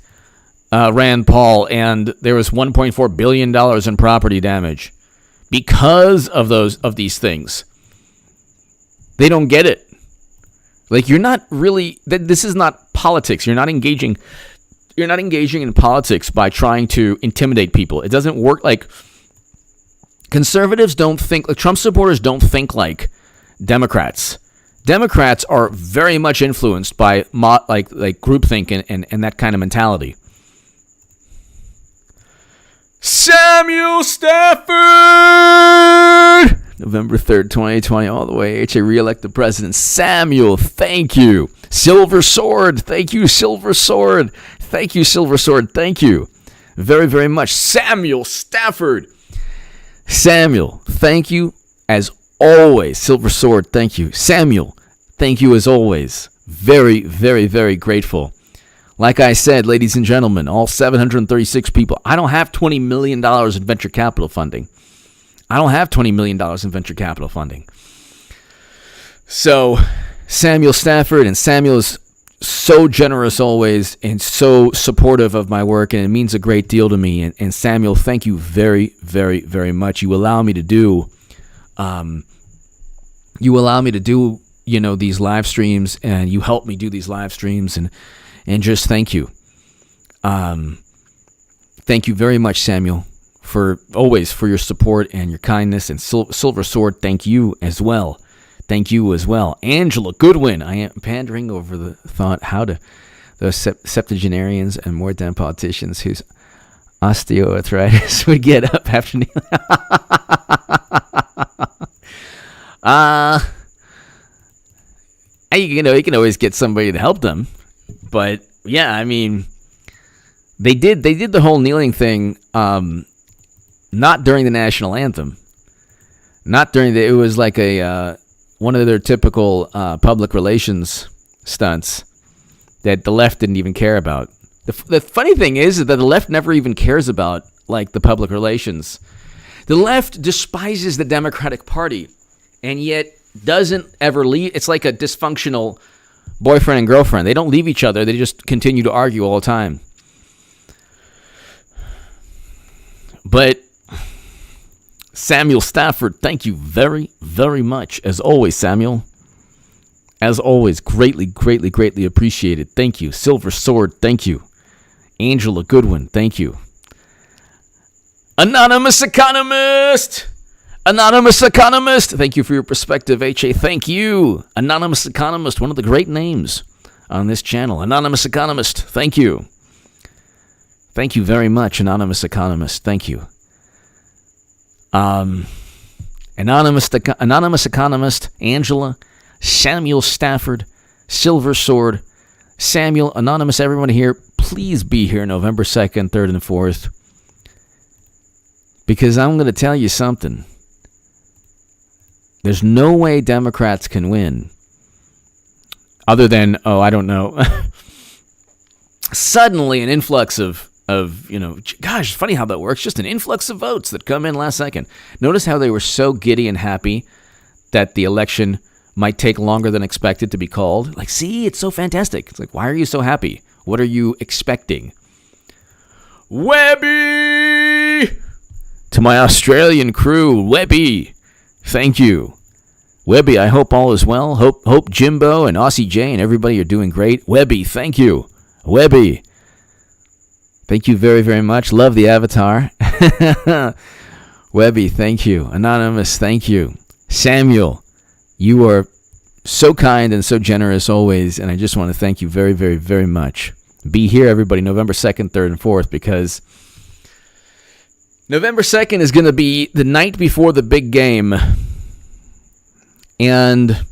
Rand Paul, and there was $1.4 billion in property damage because of these things. They don't get it. Like, you're not really. This is not politics. You're not engaging in politics by trying to intimidate people. It doesn't work. Like, conservatives don't think. Like, Trump supporters don't think like Democrats. Democrats are very much influenced by like groupthink and that kind of mentality. Samuel Stafford! November 3rd, 2020, all the way. HA re-elect the president. Samuel, thank you. Silver Sword, thank you. Silver Sword, thank you. Silver Sword, thank you very, very much. Samuel Stafford. Samuel, thank you as always. Silver Sword, thank you. Samuel, thank you as always. Very, very, very grateful. Like I said, ladies and gentlemen, all 736 people, I don't have $20 million in venture capital funding. I don't have $20 million in venture capital funding. So Samuel Stafford, and Samuel is so generous always and so supportive of my work, and it means a great deal to me. And Samuel, thank you very, very, very much. You allow me to do, these live streams, and you help me do these live streams, and just thank you. Thank you very much, Samuel, for your support and your kindness. And Silver Sword, thank you as well. Thank you as well. Angela Goodwin, I am pandering over the thought how to those septuagenarians and more than politicians whose osteoarthritis would get up after kneeling. You can always get somebody to help them. But yeah, I mean, they did the whole kneeling thing, not during the national anthem, it was like one of their typical public relations stunts that the left didn't even care about. The funny thing is that the left never even cares about like the public relations. The left despises the Democratic Party, and yet doesn't ever leave. It's like a dysfunctional boyfriend and girlfriend. They don't leave each other. They just continue to argue all the time. But Samuel Stafford, thank you very, very much. As always, Samuel. As always, greatly, greatly, greatly appreciated. Thank you. Silver Sword, thank you. Angela Goodwin, thank you. Anonymous Economist! Anonymous Economist, thank you for your perspective, HA. Thank you. Anonymous Economist, one of the great names on this channel. Anonymous Economist, thank you. Thank you very much, Anonymous Economist. Thank you. Anonymous Economist, Angela, Samuel Stafford, Silver Sword, Samuel, Anonymous, everyone here, please be here November 2nd, 3rd, and 4th. Because I'm going to tell you something. There's no way Democrats can win other than, I don't know, suddenly an influx of gosh, it's funny how that works. Just an influx of votes that come in last second. Notice how they were so giddy and happy that the election might take longer than expected to be called. Like, see, it's so fantastic. It's like, why are you so happy? What are you expecting? Webby! To my Australian crew, Webby, thank you. Webby, I hope all is well. Hope Jimbo and Aussie J and everybody are doing great. Webby, thank you. Webby, thank you very, very much. Love the avatar. Webby, thank you. Anonymous, thank you. Samuel, you are so kind and so generous always, and I just want to thank you very, very, very much. Be here, everybody, November 2nd, 3rd, and 4th, because November 2nd is going to be the night before the big game. And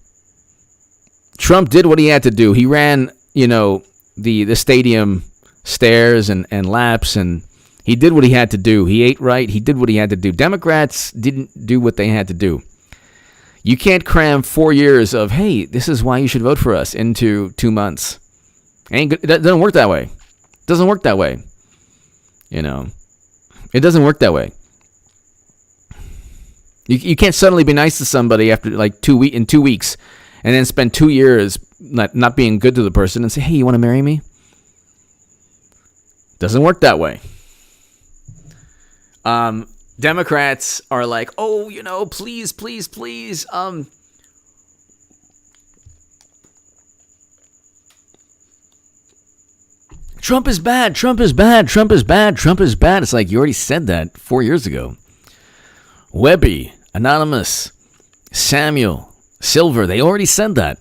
Trump did what he had to do. He ran, the stadium stairs and laps, and he did what he had to do. He ate right. He did what he had to do. Democrats didn't do what they had to do. You can't cram 4 years of, hey, this is why you should vote for us into 2 months. It doesn't work that way. It doesn't work that way. It doesn't work that way. You can't suddenly be nice to somebody after like 2 weeks and then spend 2 years not being good to the person and say, hey, you want to marry me? Doesn't work that way. Democrats are like, please, please, please. Trump is bad. Trump is bad. Trump is bad. Trump is bad. It's like you already said that 4 years ago. Webby, Anonymous, Samuel, Silver, they already said that.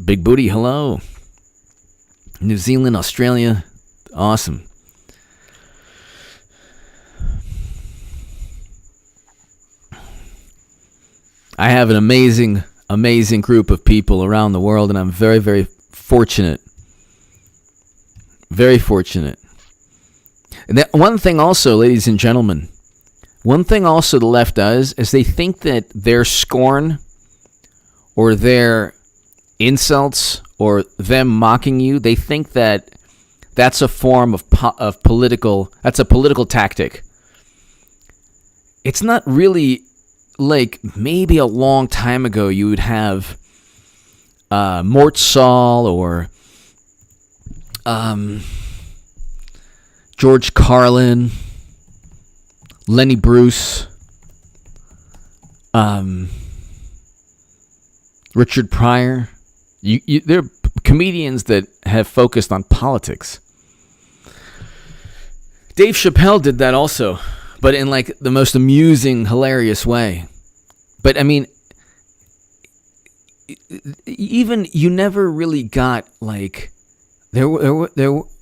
Big Booty, hello. New Zealand, Australia, awesome. I have an amazing, amazing group of people around the world, and I'm very, very fortunate. Very fortunate. And that one thing also, ladies and gentlemen, one thing also the left does is they think that their scorn or their insults or them mocking you, they think that that's a form of political, that's a political tactic. It's not really like maybe a long time ago you would have Mort Saul or George Carlin, Lenny Bruce, Richard Pryor. They're comedians that have focused on politics. Dave Chappelle did that also, but in like the most amusing, hilarious way. But I mean, even you never really got like there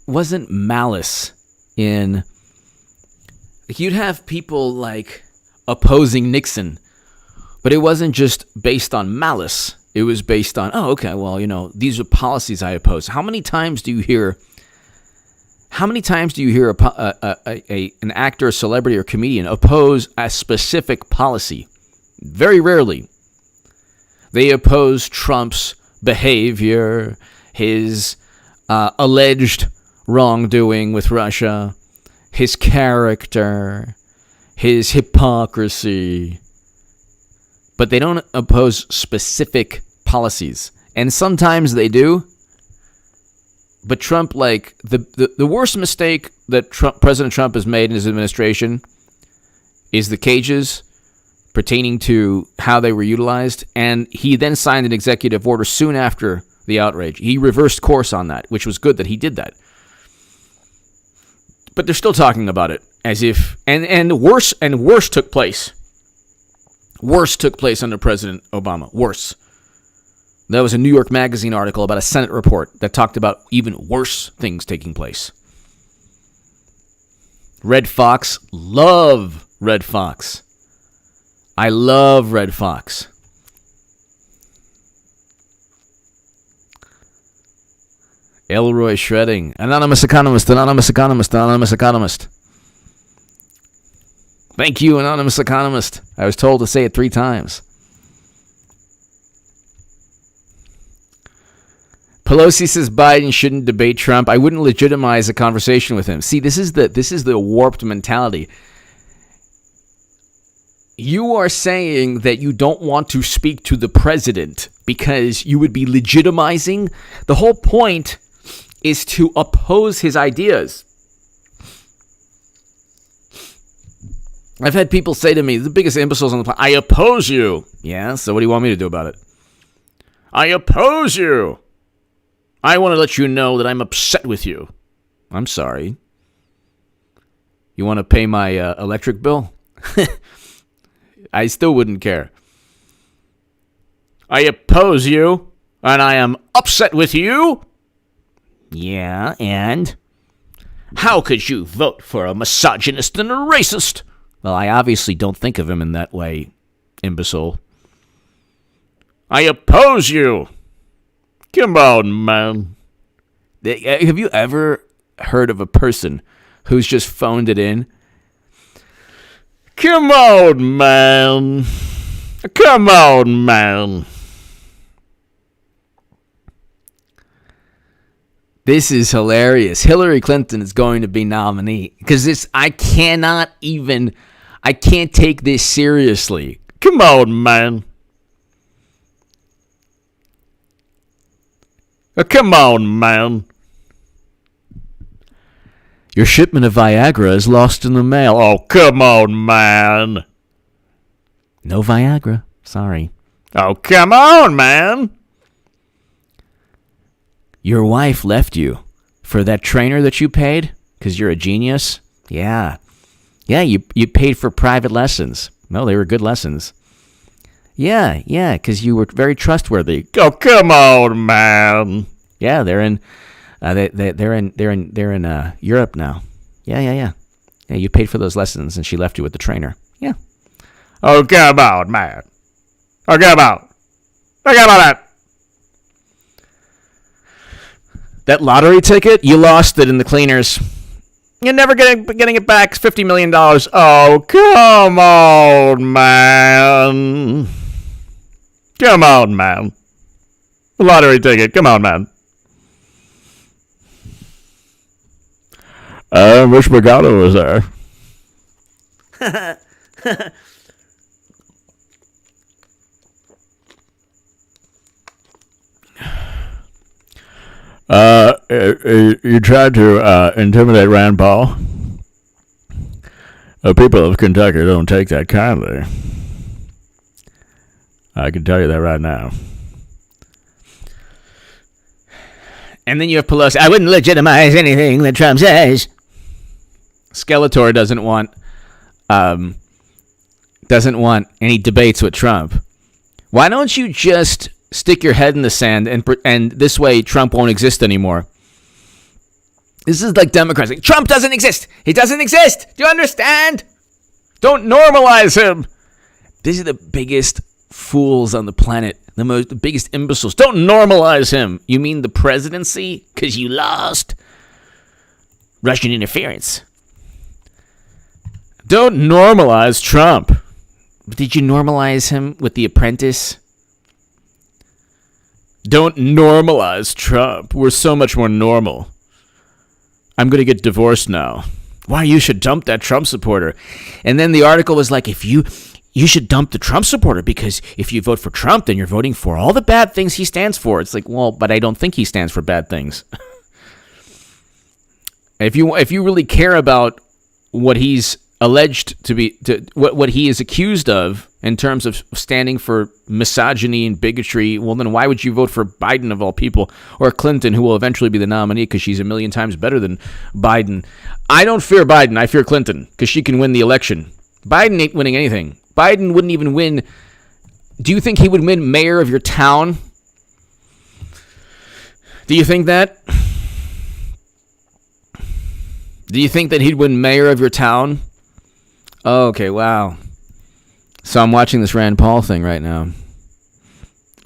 wasn't malice in. You'd have people like opposing Nixon, but it wasn't just based on malice. It was based on, oh, okay, well, these are policies I oppose. How many times do you hear an actor, a celebrity, or comedian oppose a specific policy? Very rarely. They oppose Trump's behavior, his alleged wrongdoing with Russia, his character, his hypocrisy. But they don't oppose specific policies. And sometimes they do. But Trump, like, the worst mistake that President Trump has made in his administration is the cages pertaining to how they were utilized. And he then signed an executive order soon after the outrage. He reversed course on that, which was good that he did that. But they're still talking about it as if, and worse took place. Worse took place under President Obama. Worse. There was a New York Magazine article about a Senate report that talked about even worse things taking place. Red Fox. Love Red Fox. I love Red Fox. Elroy Shredding. Anonymous Economist, Anonymous Economist, Anonymous Economist. Thank you, Anonymous Economist. I was told to say it 3 times. Pelosi says Biden shouldn't debate Trump. I wouldn't legitimize a conversation with him. See, this is the warped mentality. You are saying that you don't want to speak to the president because you would be legitimizing. The whole point is to oppose his ideas. I've had people say to me, the biggest imbeciles on the planet, I oppose you. Yeah, so what do you want me to do about it? I oppose you. I want to let you know that I'm upset with you. I'm sorry. You want to pay my electric bill? I still wouldn't care. I oppose you, and I am upset with you. Yeah, and? How could you vote for a misogynist and a racist? Well, I obviously don't think of him in that way, imbecile. I oppose you. Come on, man. Have you ever heard of a person who's just phoned it in? Come on, man. Come on, man. This is hilarious. Hillary Clinton is going to be nominee because I can't take this seriously. Come on, man. Come on, man. Your shipment of Viagra is lost in the mail. Oh, come on, man. No Viagra. Sorry. Oh, come on, man. Your wife left you for that trainer that you paid because you're a genius? Yeah. Yeah, you paid for private lessons. No, they were good lessons. Yeah, because you were very trustworthy. Oh, come on, man. Yeah, they're in Europe now. Yeah. Yeah, you paid for those lessons, and she left you with the trainer. Yeah. Oh, come on, man. Forget about that. That lottery ticket, you lost it in the cleaners. You're never getting it back. It's $50 million. Oh, come on, man. Come on, man. The lottery ticket. Come on, man. I wish Brigado was there. You tried to intimidate Rand Paul. The people of Kentucky don't take that kindly. I can tell you that right now. And then you have Pelosi. I wouldn't legitimize anything that Trump says. Skeletor doesn't want any debates with Trump. Why don't you just stick your head in the sand and this way Trump won't exist anymore? This is like Democrats. Like, Trump doesn't exist. He doesn't exist. Do you understand? Don't normalize him. These are the biggest fools on the planet. The biggest imbeciles. Don't normalize him. You mean the presidency? Because you lost. Russian interference. Don't normalize Trump. Did you normalize him with The Apprentice? Don't normalize Trump. We're so much more normal. I'm going to get divorced now. Why, you should dump that Trump supporter. And then the article was like, if you should dump the Trump supporter, because if you vote for Trump, then you're voting for all the bad things he stands for. It's like, well, but I don't think he stands for bad things. If you really care about what he's alleged to be, what he is accused of in terms of standing for misogyny and bigotry, well, then why would you vote for Biden of all people, or Clinton, who will eventually be the nominee because she's a million times better than Biden? I don't fear Biden. I fear Clinton because she can win the election. Biden ain't winning anything. Biden wouldn't even win. Do you think he would win mayor of your town? Do you think that? Do you think that he'd win mayor of your town? Oh, okay, wow. So I'm watching this Rand Paul thing right now.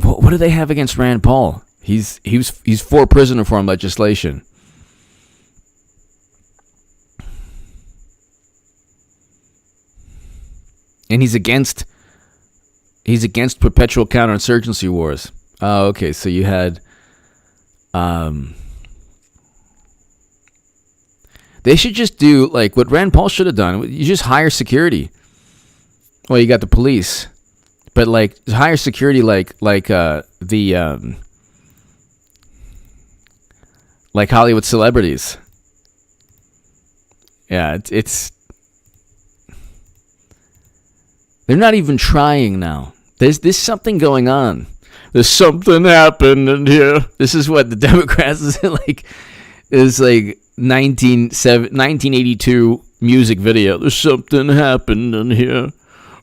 What do they have against Rand Paul? He's for prison reform legislation. And he's against perpetual counterinsurgency wars. Oh, okay. So you had they should just do like what Rand Paul should have done. You just hire security. Well, you got the police, but like hire security like Hollywood celebrities. Yeah, it's they're not even trying now. There's something going on. There's something happening here. This is what the Democrats is like 1982 music video. There's something happening here.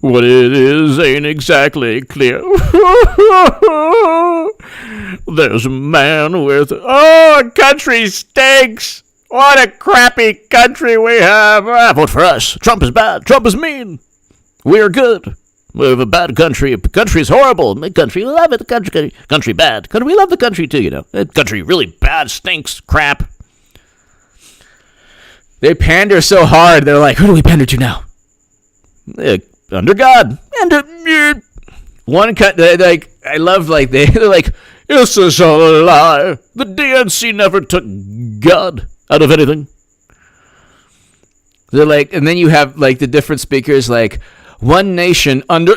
What it is ain't exactly clear. There's a man with... Oh, our country stinks. What a crappy country we have. Vote for us. Trump is bad. Trump is mean. We're good. We have a bad country. The country's horrible. The country, love it. The country bad. We love the country too, you know. The country really bad, stinks, crap. They pander so hard. They're like, who do we pander to now? Under God. One cut. Like, I love, like, they're like, this is all a lie. The DNC never took God out of anything. They're like, and then you have, like, the different speakers, like, one nation under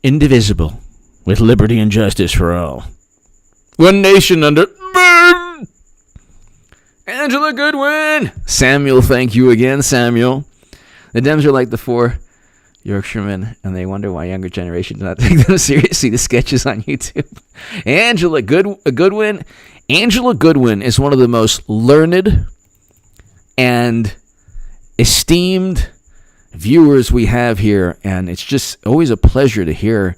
indivisible with liberty and justice for all. One nation under Angela Goodwin. Samuel, thank you again, Samuel. The Dems are like the four Yorkshiremen, and they wonder why younger generations do not take them seriously. The sketches on YouTube. Angela Goodwin. Angela Goodwin is one of the most learned and esteemed viewers we have here, and it's just always a pleasure to hear.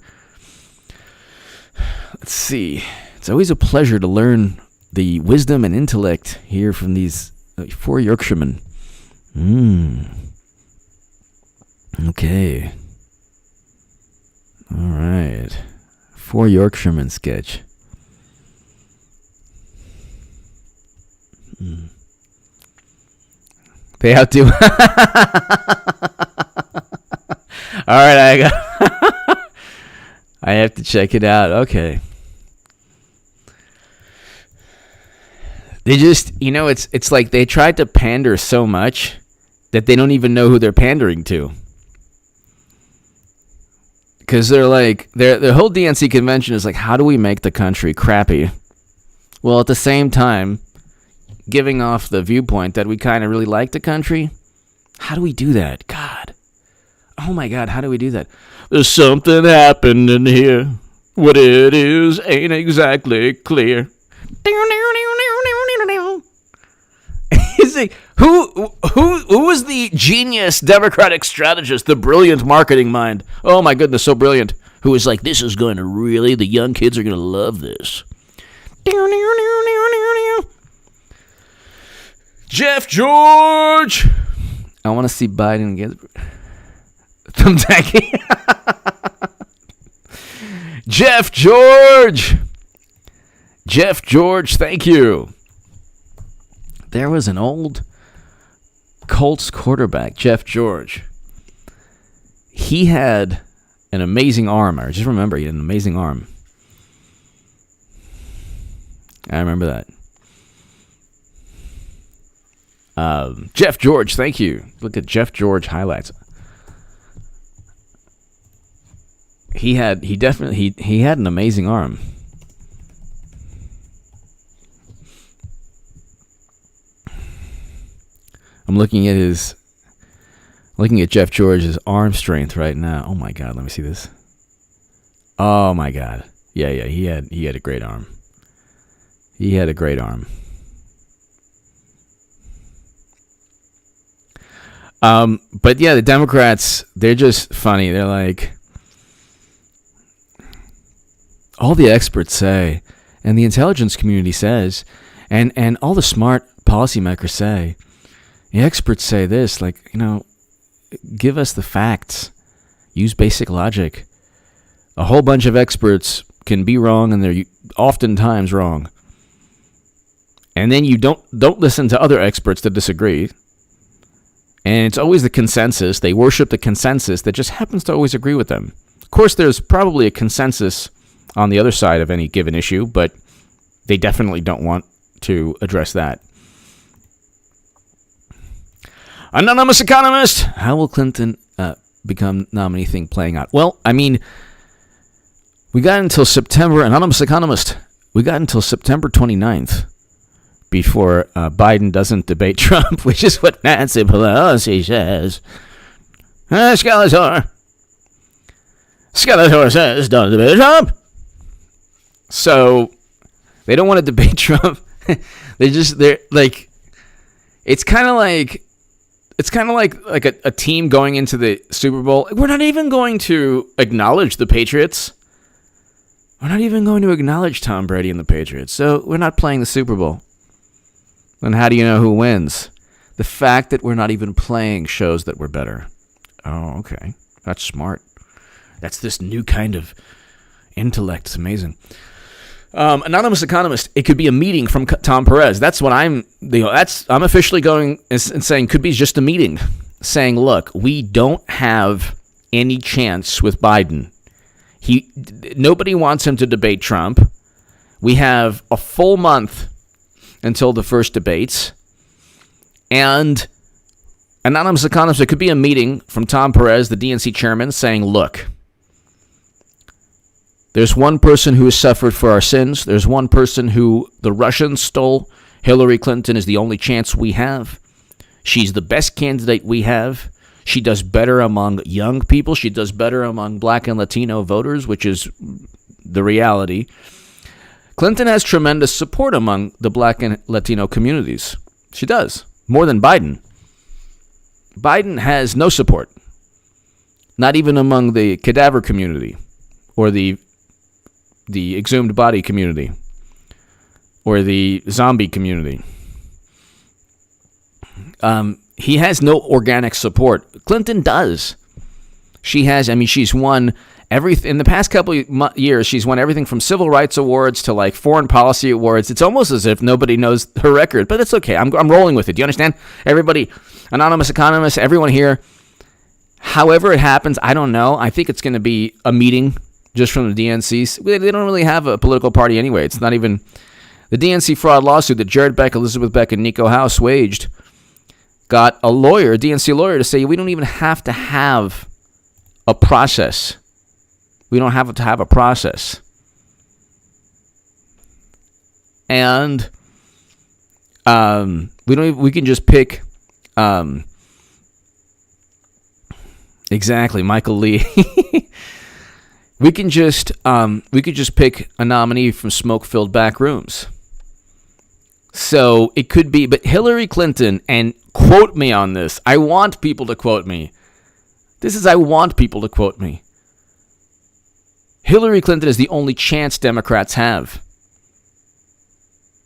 Let's see. It's always a pleasure to learn the wisdom and intellect here from these four Yorkshiremen. Okay. All right. 4 Yorkshiremen sketch. They outdo. All right, I have to check it out. Okay. They just, it's like they tried to pander so much that they don't even know who they're pandering to. Because they're like, their whole DNC convention is like, how do we make the country crappy? Well, at the same time, giving off the viewpoint that we kind of really like the country. How do we do that? God. Oh my God, how do we do that? There's something happening here. What it is ain't exactly clear. Who was the genius Democratic strategist, the brilliant marketing mind? Oh my goodness, so brilliant. Who was like, this is going to really, the young kids are going to love this. Jeff George. I want to see Biden get thumbtacking. Jeff George. Jeff George, thank you. There was an old Colts quarterback, Jeff George. He had an amazing arm. I just remember he had an amazing arm. I remember that. Jeff George, thank you. Look at Jeff George highlights. He had an amazing arm. I'm looking at Jeff George's arm strength right now. Oh my God, let me see this. Oh my God. Yeah, he had a great arm. He had a great arm. But yeah, the Democrats, they're just funny. They're like, all the experts say, and the intelligence community says, and all the smart policymakers say, the experts say this, like, give us the facts. Use basic logic. A whole bunch of experts can be wrong, and they're oftentimes wrong. And then you don't listen to other experts that disagree. And it's always the consensus. They worship the consensus that just happens to always agree with them. Of course, there's probably a consensus on the other side of any given issue, but they definitely don't want to address that. Anonymous economist. How will Clinton become nominee thing playing out? Well, I mean, we got until September. Anonymous economist. We got until September 29th before Biden doesn't debate Trump, which is what Nancy Pelosi says. Skeletor says, don't debate Trump. So they don't want to debate Trump. they're like, it's kind of like a team going into the Super Bowl. We're not even going to acknowledge the Patriots. We're not even going to acknowledge Tom Brady and the Patriots. So we're not playing the Super Bowl. Then how do you know who wins? The fact that we're not even playing shows that we're better. Oh, okay. That's smart. That's this new kind of intellect. It's amazing. Anonymous economist. It could be a meeting from Tom Perez. That's what I'm officially going and saying could be just a meeting. Saying, look, we don't have any chance with Biden. Nobody wants him to debate Trump. We have a full month until the first debates. And anonymous economist, it could be a meeting from Tom Perez, the DNC chairman, saying, look, there's one person who has suffered for our sins. There's one person who the Russians stole. Hillary Clinton is the only chance we have. She's the best candidate we have. She does better among young people. She does better among black and Latino voters, which is the reality. Clinton has tremendous support among the black and Latino communities. She does. More than Biden. Biden has no support. Not even among the cadaver community or the exhumed body community or the zombie community. He has no organic support. Clinton does. She's won In the past couple of years, she's won everything from civil rights awards to like foreign policy awards. It's almost as if nobody knows her record, but it's okay. I'm rolling with it. Do you understand? Everybody, anonymous economists, everyone here. However it happens, I don't know. I think it's going to be a meeting just from the DNC. They don't really have a political party anyway. It's not even the DNC fraud lawsuit that Jared Beck, Elizabeth Beck, and Nico House waged. Got a DNC lawyer, to say we don't even have to have a process. We don't have to have a process. And we can just pick exactly Michael Lee. we could just pick a nominee from smoke-filled back rooms. So it could be, but Hillary Clinton, and quote me on this. I want people to quote me. I want people to quote me. Hillary Clinton is the only chance Democrats have.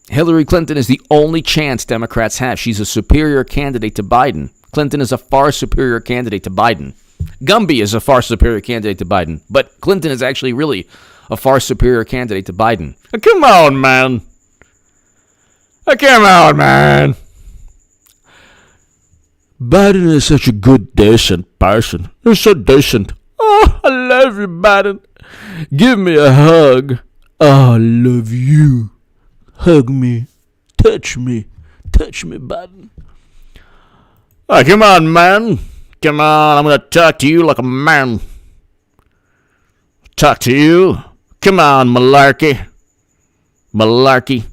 Hillary Clinton is the only chance Democrats have. She's a superior candidate to Biden. Clinton is a far superior candidate to Biden. Gumby is a far superior candidate to Biden. But Clinton is actually really a far superior candidate to Biden. Come on, man. Come on, man. Biden is such a good, decent person. He's so decent. Oh, I love you, Biden. Give me a hug. Oh, I love you. Hug me. Touch me. Touch me, Biden. Oh, come on, man. Come on, I'm going to talk to you like a man. Talk to you. Come on, malarkey. Malarkey.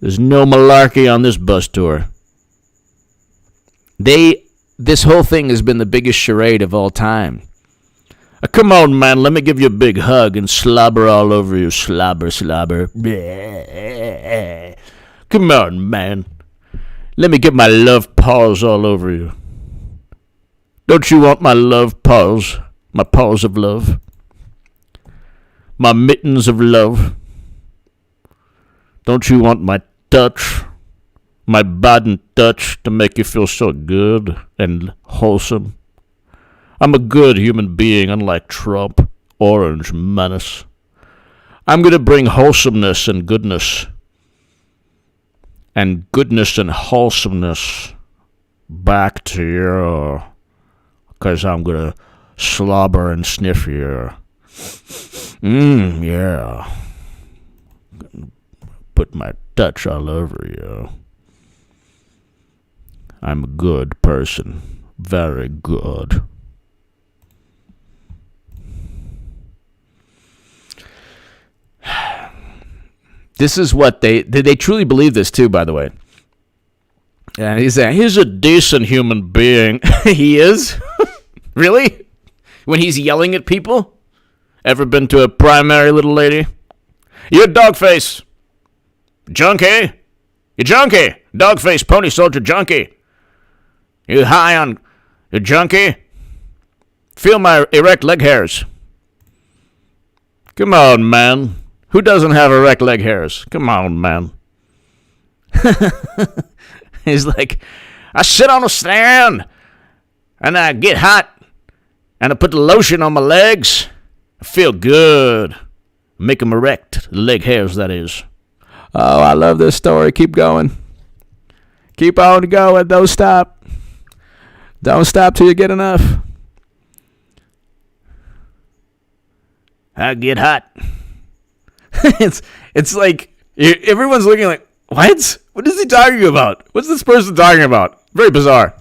There's no malarkey on this bus tour. This whole thing has been the biggest charade of all time. Come on, man, let me give you a big hug and slobber all over you. Slobber, slobber. Come on, man. Let me get my love paws all over you. Don't you want my love paws? My paws of love? My mittens of love? Don't you want my touch? My Biden touch to make you feel so good and wholesome? I'm a good human being, unlike Trump, Orange Menace. I'm going to bring wholesomeness and goodness and wholesomeness back to you, because I'm going to slobber and sniff you. Yeah. Put my touch all over you. I'm a good person. Very good. This is what they truly believe this too, by the way. And he's a decent human being. He is? Really? When he's yelling at people? Ever been to a primary, little lady? You dog face. Junkie. You junkie. Dog face, pony soldier junkie. You high on you junkie? Feel my erect leg hairs. Come on, man. Who doesn't have erect leg hairs? Come on, man. He's like, I sit on a stand, and I get hot, and I put the lotion on my legs. I feel good. Make them erect. Leg hairs, that is. Oh, I love this story. Keep going. Keep on going. Don't stop. Don't stop till you get enough. I get hot. It's like everyone's looking like, what? What is he talking about? What's this person talking about? Very bizarre.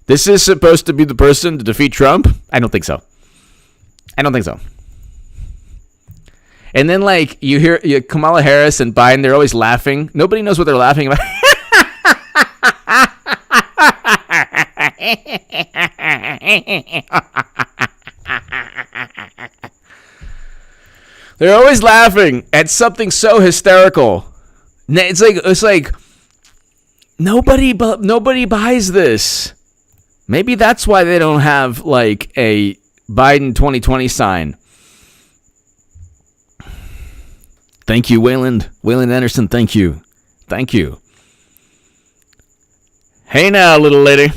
This is supposed to be the person to defeat Trump? I don't think so. And then you hear Kamala Harris and Biden, they're always laughing. Nobody knows what they're laughing about. They're always laughing at something so hysterical. It's like nobody buys this. Maybe that's why they don't have like a Biden 2020 sign. Thank you, Wayland Anderson. Thank you. Hey now, little lady.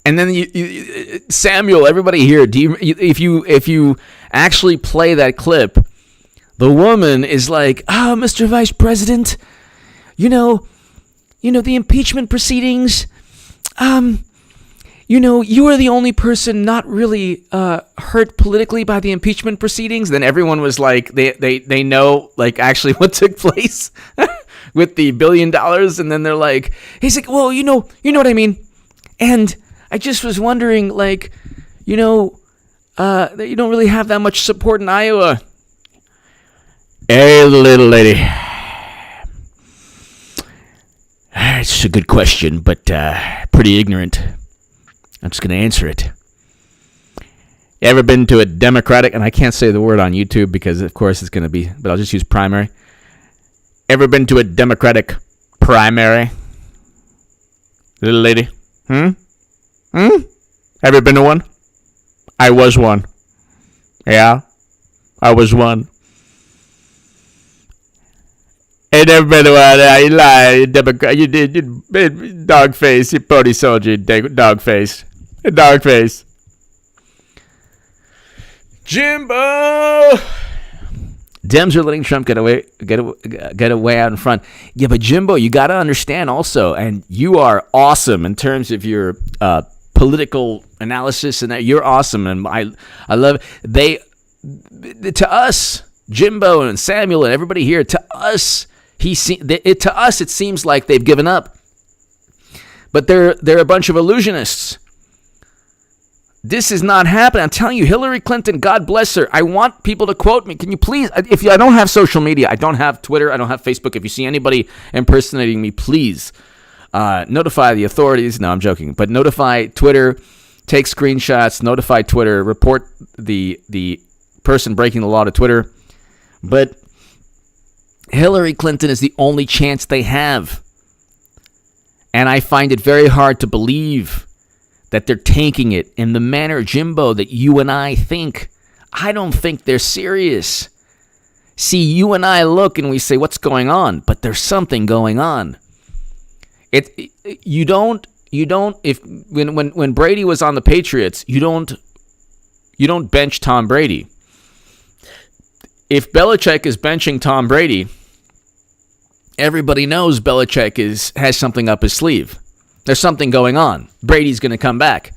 And then Samuel, everybody here, if you actually play that clip, the woman is like, Mr. Vice President, you know the impeachment proceedings, you are the only person not really hurt politically by the impeachment proceedings. Then everyone was like, they know like actually what took place with the $1 billion, and then they're like, he's like, well, you know what I mean, and I just was wondering, like, that you don't really have that much support in Iowa. Hey, little lady. It's a good question, but pretty ignorant. I'm just going to answer it. You ever been to a Democratic, and I can't say the word on YouTube because, of course, it's going to be, but I'll just use primary. Ever been to a Democratic primary? Little lady? Ever been to one? I was one. Yeah, I was one. Ain't never been to one. You lie, Democrat. You did. You dog face. You pony soldier. Dog face. Dog face. Jimbo. Dems are letting Trump get away out in front. Yeah, but Jimbo, you got to understand also, and you are awesome in terms of your political analysis, and that you're awesome, and I love to us, Jimbo and Samuel and everybody here. To us, it seems like they've given up, but they're a bunch of illusionists. This is not happening. I'm telling you, Hillary Clinton, God bless her. I want people to quote me. Can you please, I don't have social media, I don't have Twitter, I don't have Facebook. If you see anybody impersonating me, please notify the authorities. No, I'm joking. But notify Twitter, take screenshots, notify Twitter, report the person breaking the law to Twitter. But Hillary Clinton is the only chance they have. And I find it very hard to believe that they're tanking it in the manner, Jimbo, that you and I think. I don't think they're when there's something going on. When Brady was on the Patriots, you don't bench Tom Brady. If Belichick is benching Tom Brady, everybody knows Belichick has something up his sleeve. There's something going on. Brady's going to come back.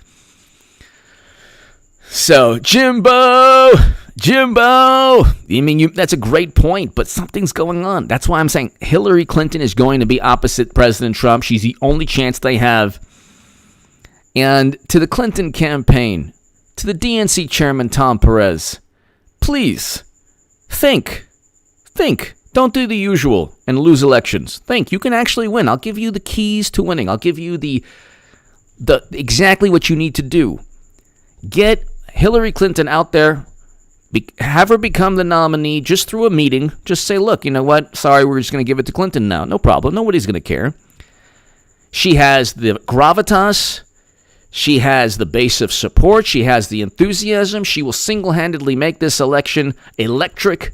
So, Jimbo, I mean, that's a great point, but something's going on. That's why I'm saying Hillary Clinton is going to be opposite President Trump. She's the only chance they have. And to the Clinton campaign, to the DNC chairman, Tom Perez, please, think. Don't do the usual and lose elections. Think. You can actually win. I'll give you the keys to winning. I'll give you the exactly what you need to do. Get Hillary Clinton out there. Have her become the nominee just through a meeting. Just say, look, you know what? Sorry, we're just going to give it to Clinton now. No problem. Nobody's going to care. She has the gravitas. She has the base of support. She has the enthusiasm. She will single-handedly make this election electric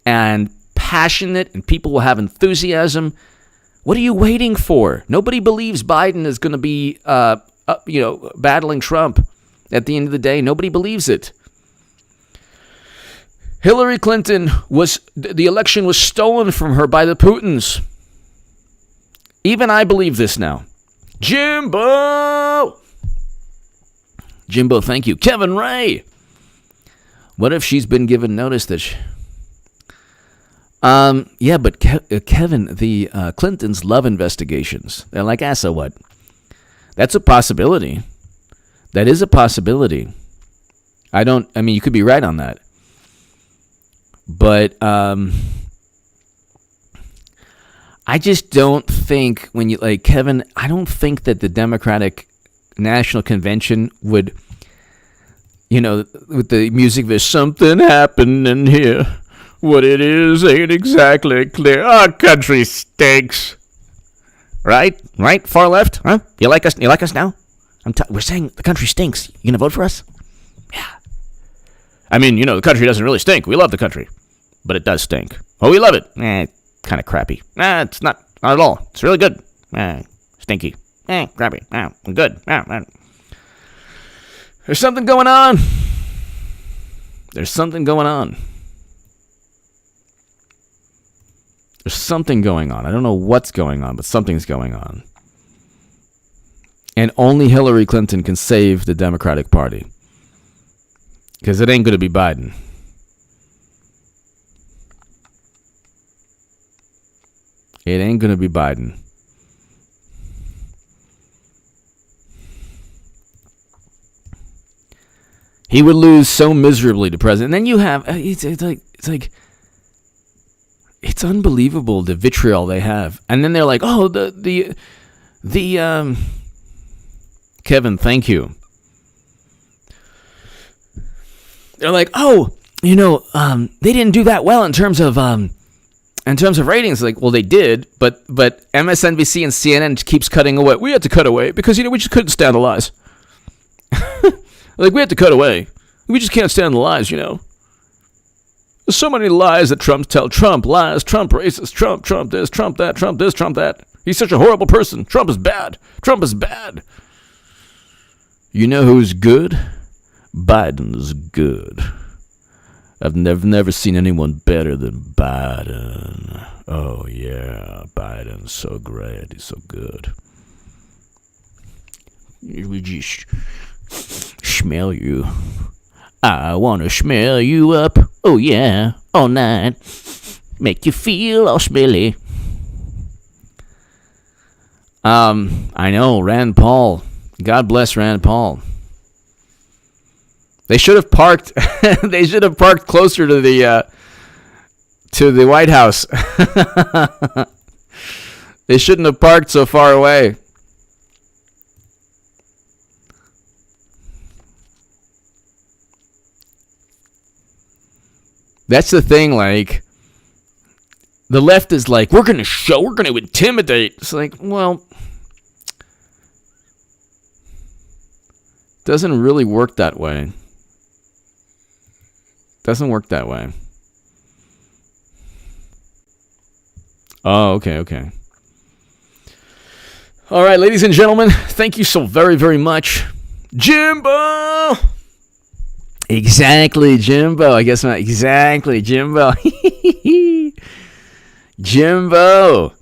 and passionate, and people will have enthusiasm. What are you waiting for? Nobody believes Biden is going to be, battling Trump at the end of the day. Nobody believes it. Hillary Clinton the election was stolen from her by the Putins. Even I believe this now. Jimbo, thank you. Kevin Ray. What if she's been given notice that but Kevin, the Clintons love investigations. They're like, so what? That's a possibility. That is a possibility. You could be right on that. But I just don't think Kevin, I don't think that the Democratic National Convention would, with the music, there's something happening here. What it is ain't exactly clear. Our country stinks. Right? Far left? Huh? You like us? You like us now? We're saying the country stinks. You gonna vote for us? Yeah. The country doesn't really stink. We love the country, but it does stink. Oh, we love it. Kind of crappy. It's not at all. It's really good. Stinky. Crappy. Good. There's something going on. There's something going on. There's something going on. I don't know what's going on, but something's going on. And only Hillary Clinton can save the Democratic Party. Because it ain't going to be Biden. It ain't going to be Biden. He would lose so miserably to president. And then you have, it's like, it's unbelievable the vitriol they have. And then they're like, oh, the Kevin, thank you. They're like, oh, they didn't do that well in terms of ratings. Like, well, they did, but MSNBC and CNN keeps cutting away. We had to cut away because we just couldn't stand the lies. Like, we had to cut away. We just can't stand the lies. There's so many lies that Trump lies, Trump racist, Trump this, Trump that, Trump this, Trump that. He's such a horrible person. Trump is bad. Trump is bad. You know who's good? Biden's good. I've never seen anyone better than Biden. Oh, yeah, Biden's so great. He's so good. We just smell you. I want to smell you up. Oh, yeah, all night. Make you feel all smelly. I know, Rand Paul. God bless Rand Paul. They should have parked. They should have parked closer to the White House. They shouldn't have parked so far away. That's the thing. Like, the left is like, we're going to intimidate. It's like, well, doesn't really work that way. Doesn't work that way. Oh, okay. All right, ladies and gentlemen, thank you so very, very much. Jimbo! Exactly, Jimbo. I guess not. Exactly, Jimbo. Jimbo.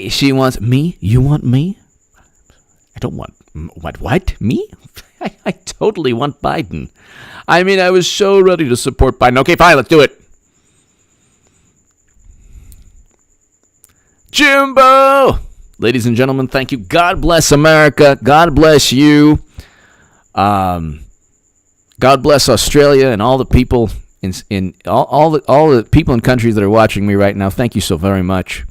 She wants me. You want me? I don't want what? Me? I totally want Biden. I mean, I was so ready to support Biden. Okay, fine, let's do it. Jimbo! Ladies and gentlemen, thank you. God bless America. God bless you. God bless Australia and all the people in all the people in countries that are watching me right now. Thank you so very much.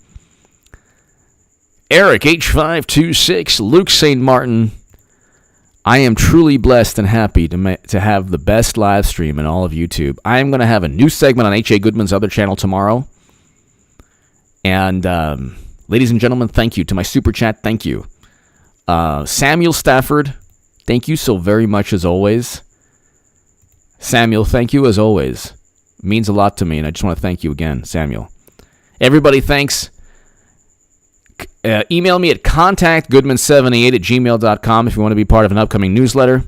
Eric H526, Luke St. Martin. I am truly blessed and happy to have the best live stream in all of YouTube. I am going to have a new segment on H.A. Goodman's other channel tomorrow. And ladies and gentlemen, thank you. To my super chat, thank you. Samuel Stafford, thank you so very much as always. Samuel, thank you as always. It means a lot to me, and I just want to thank you again, Samuel. Everybody, thanks. Email me at contactgoodman78@gmail.com if you want to be part of an upcoming newsletter.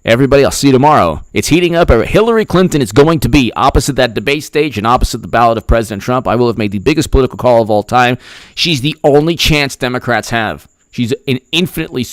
Everybody, I'll see you tomorrow. It's heating up. Hillary Clinton is going to be opposite that debate stage and opposite the ballot of President Trump. I will have made the biggest political call of all time. She's the only chance Democrats have. She's an infinitely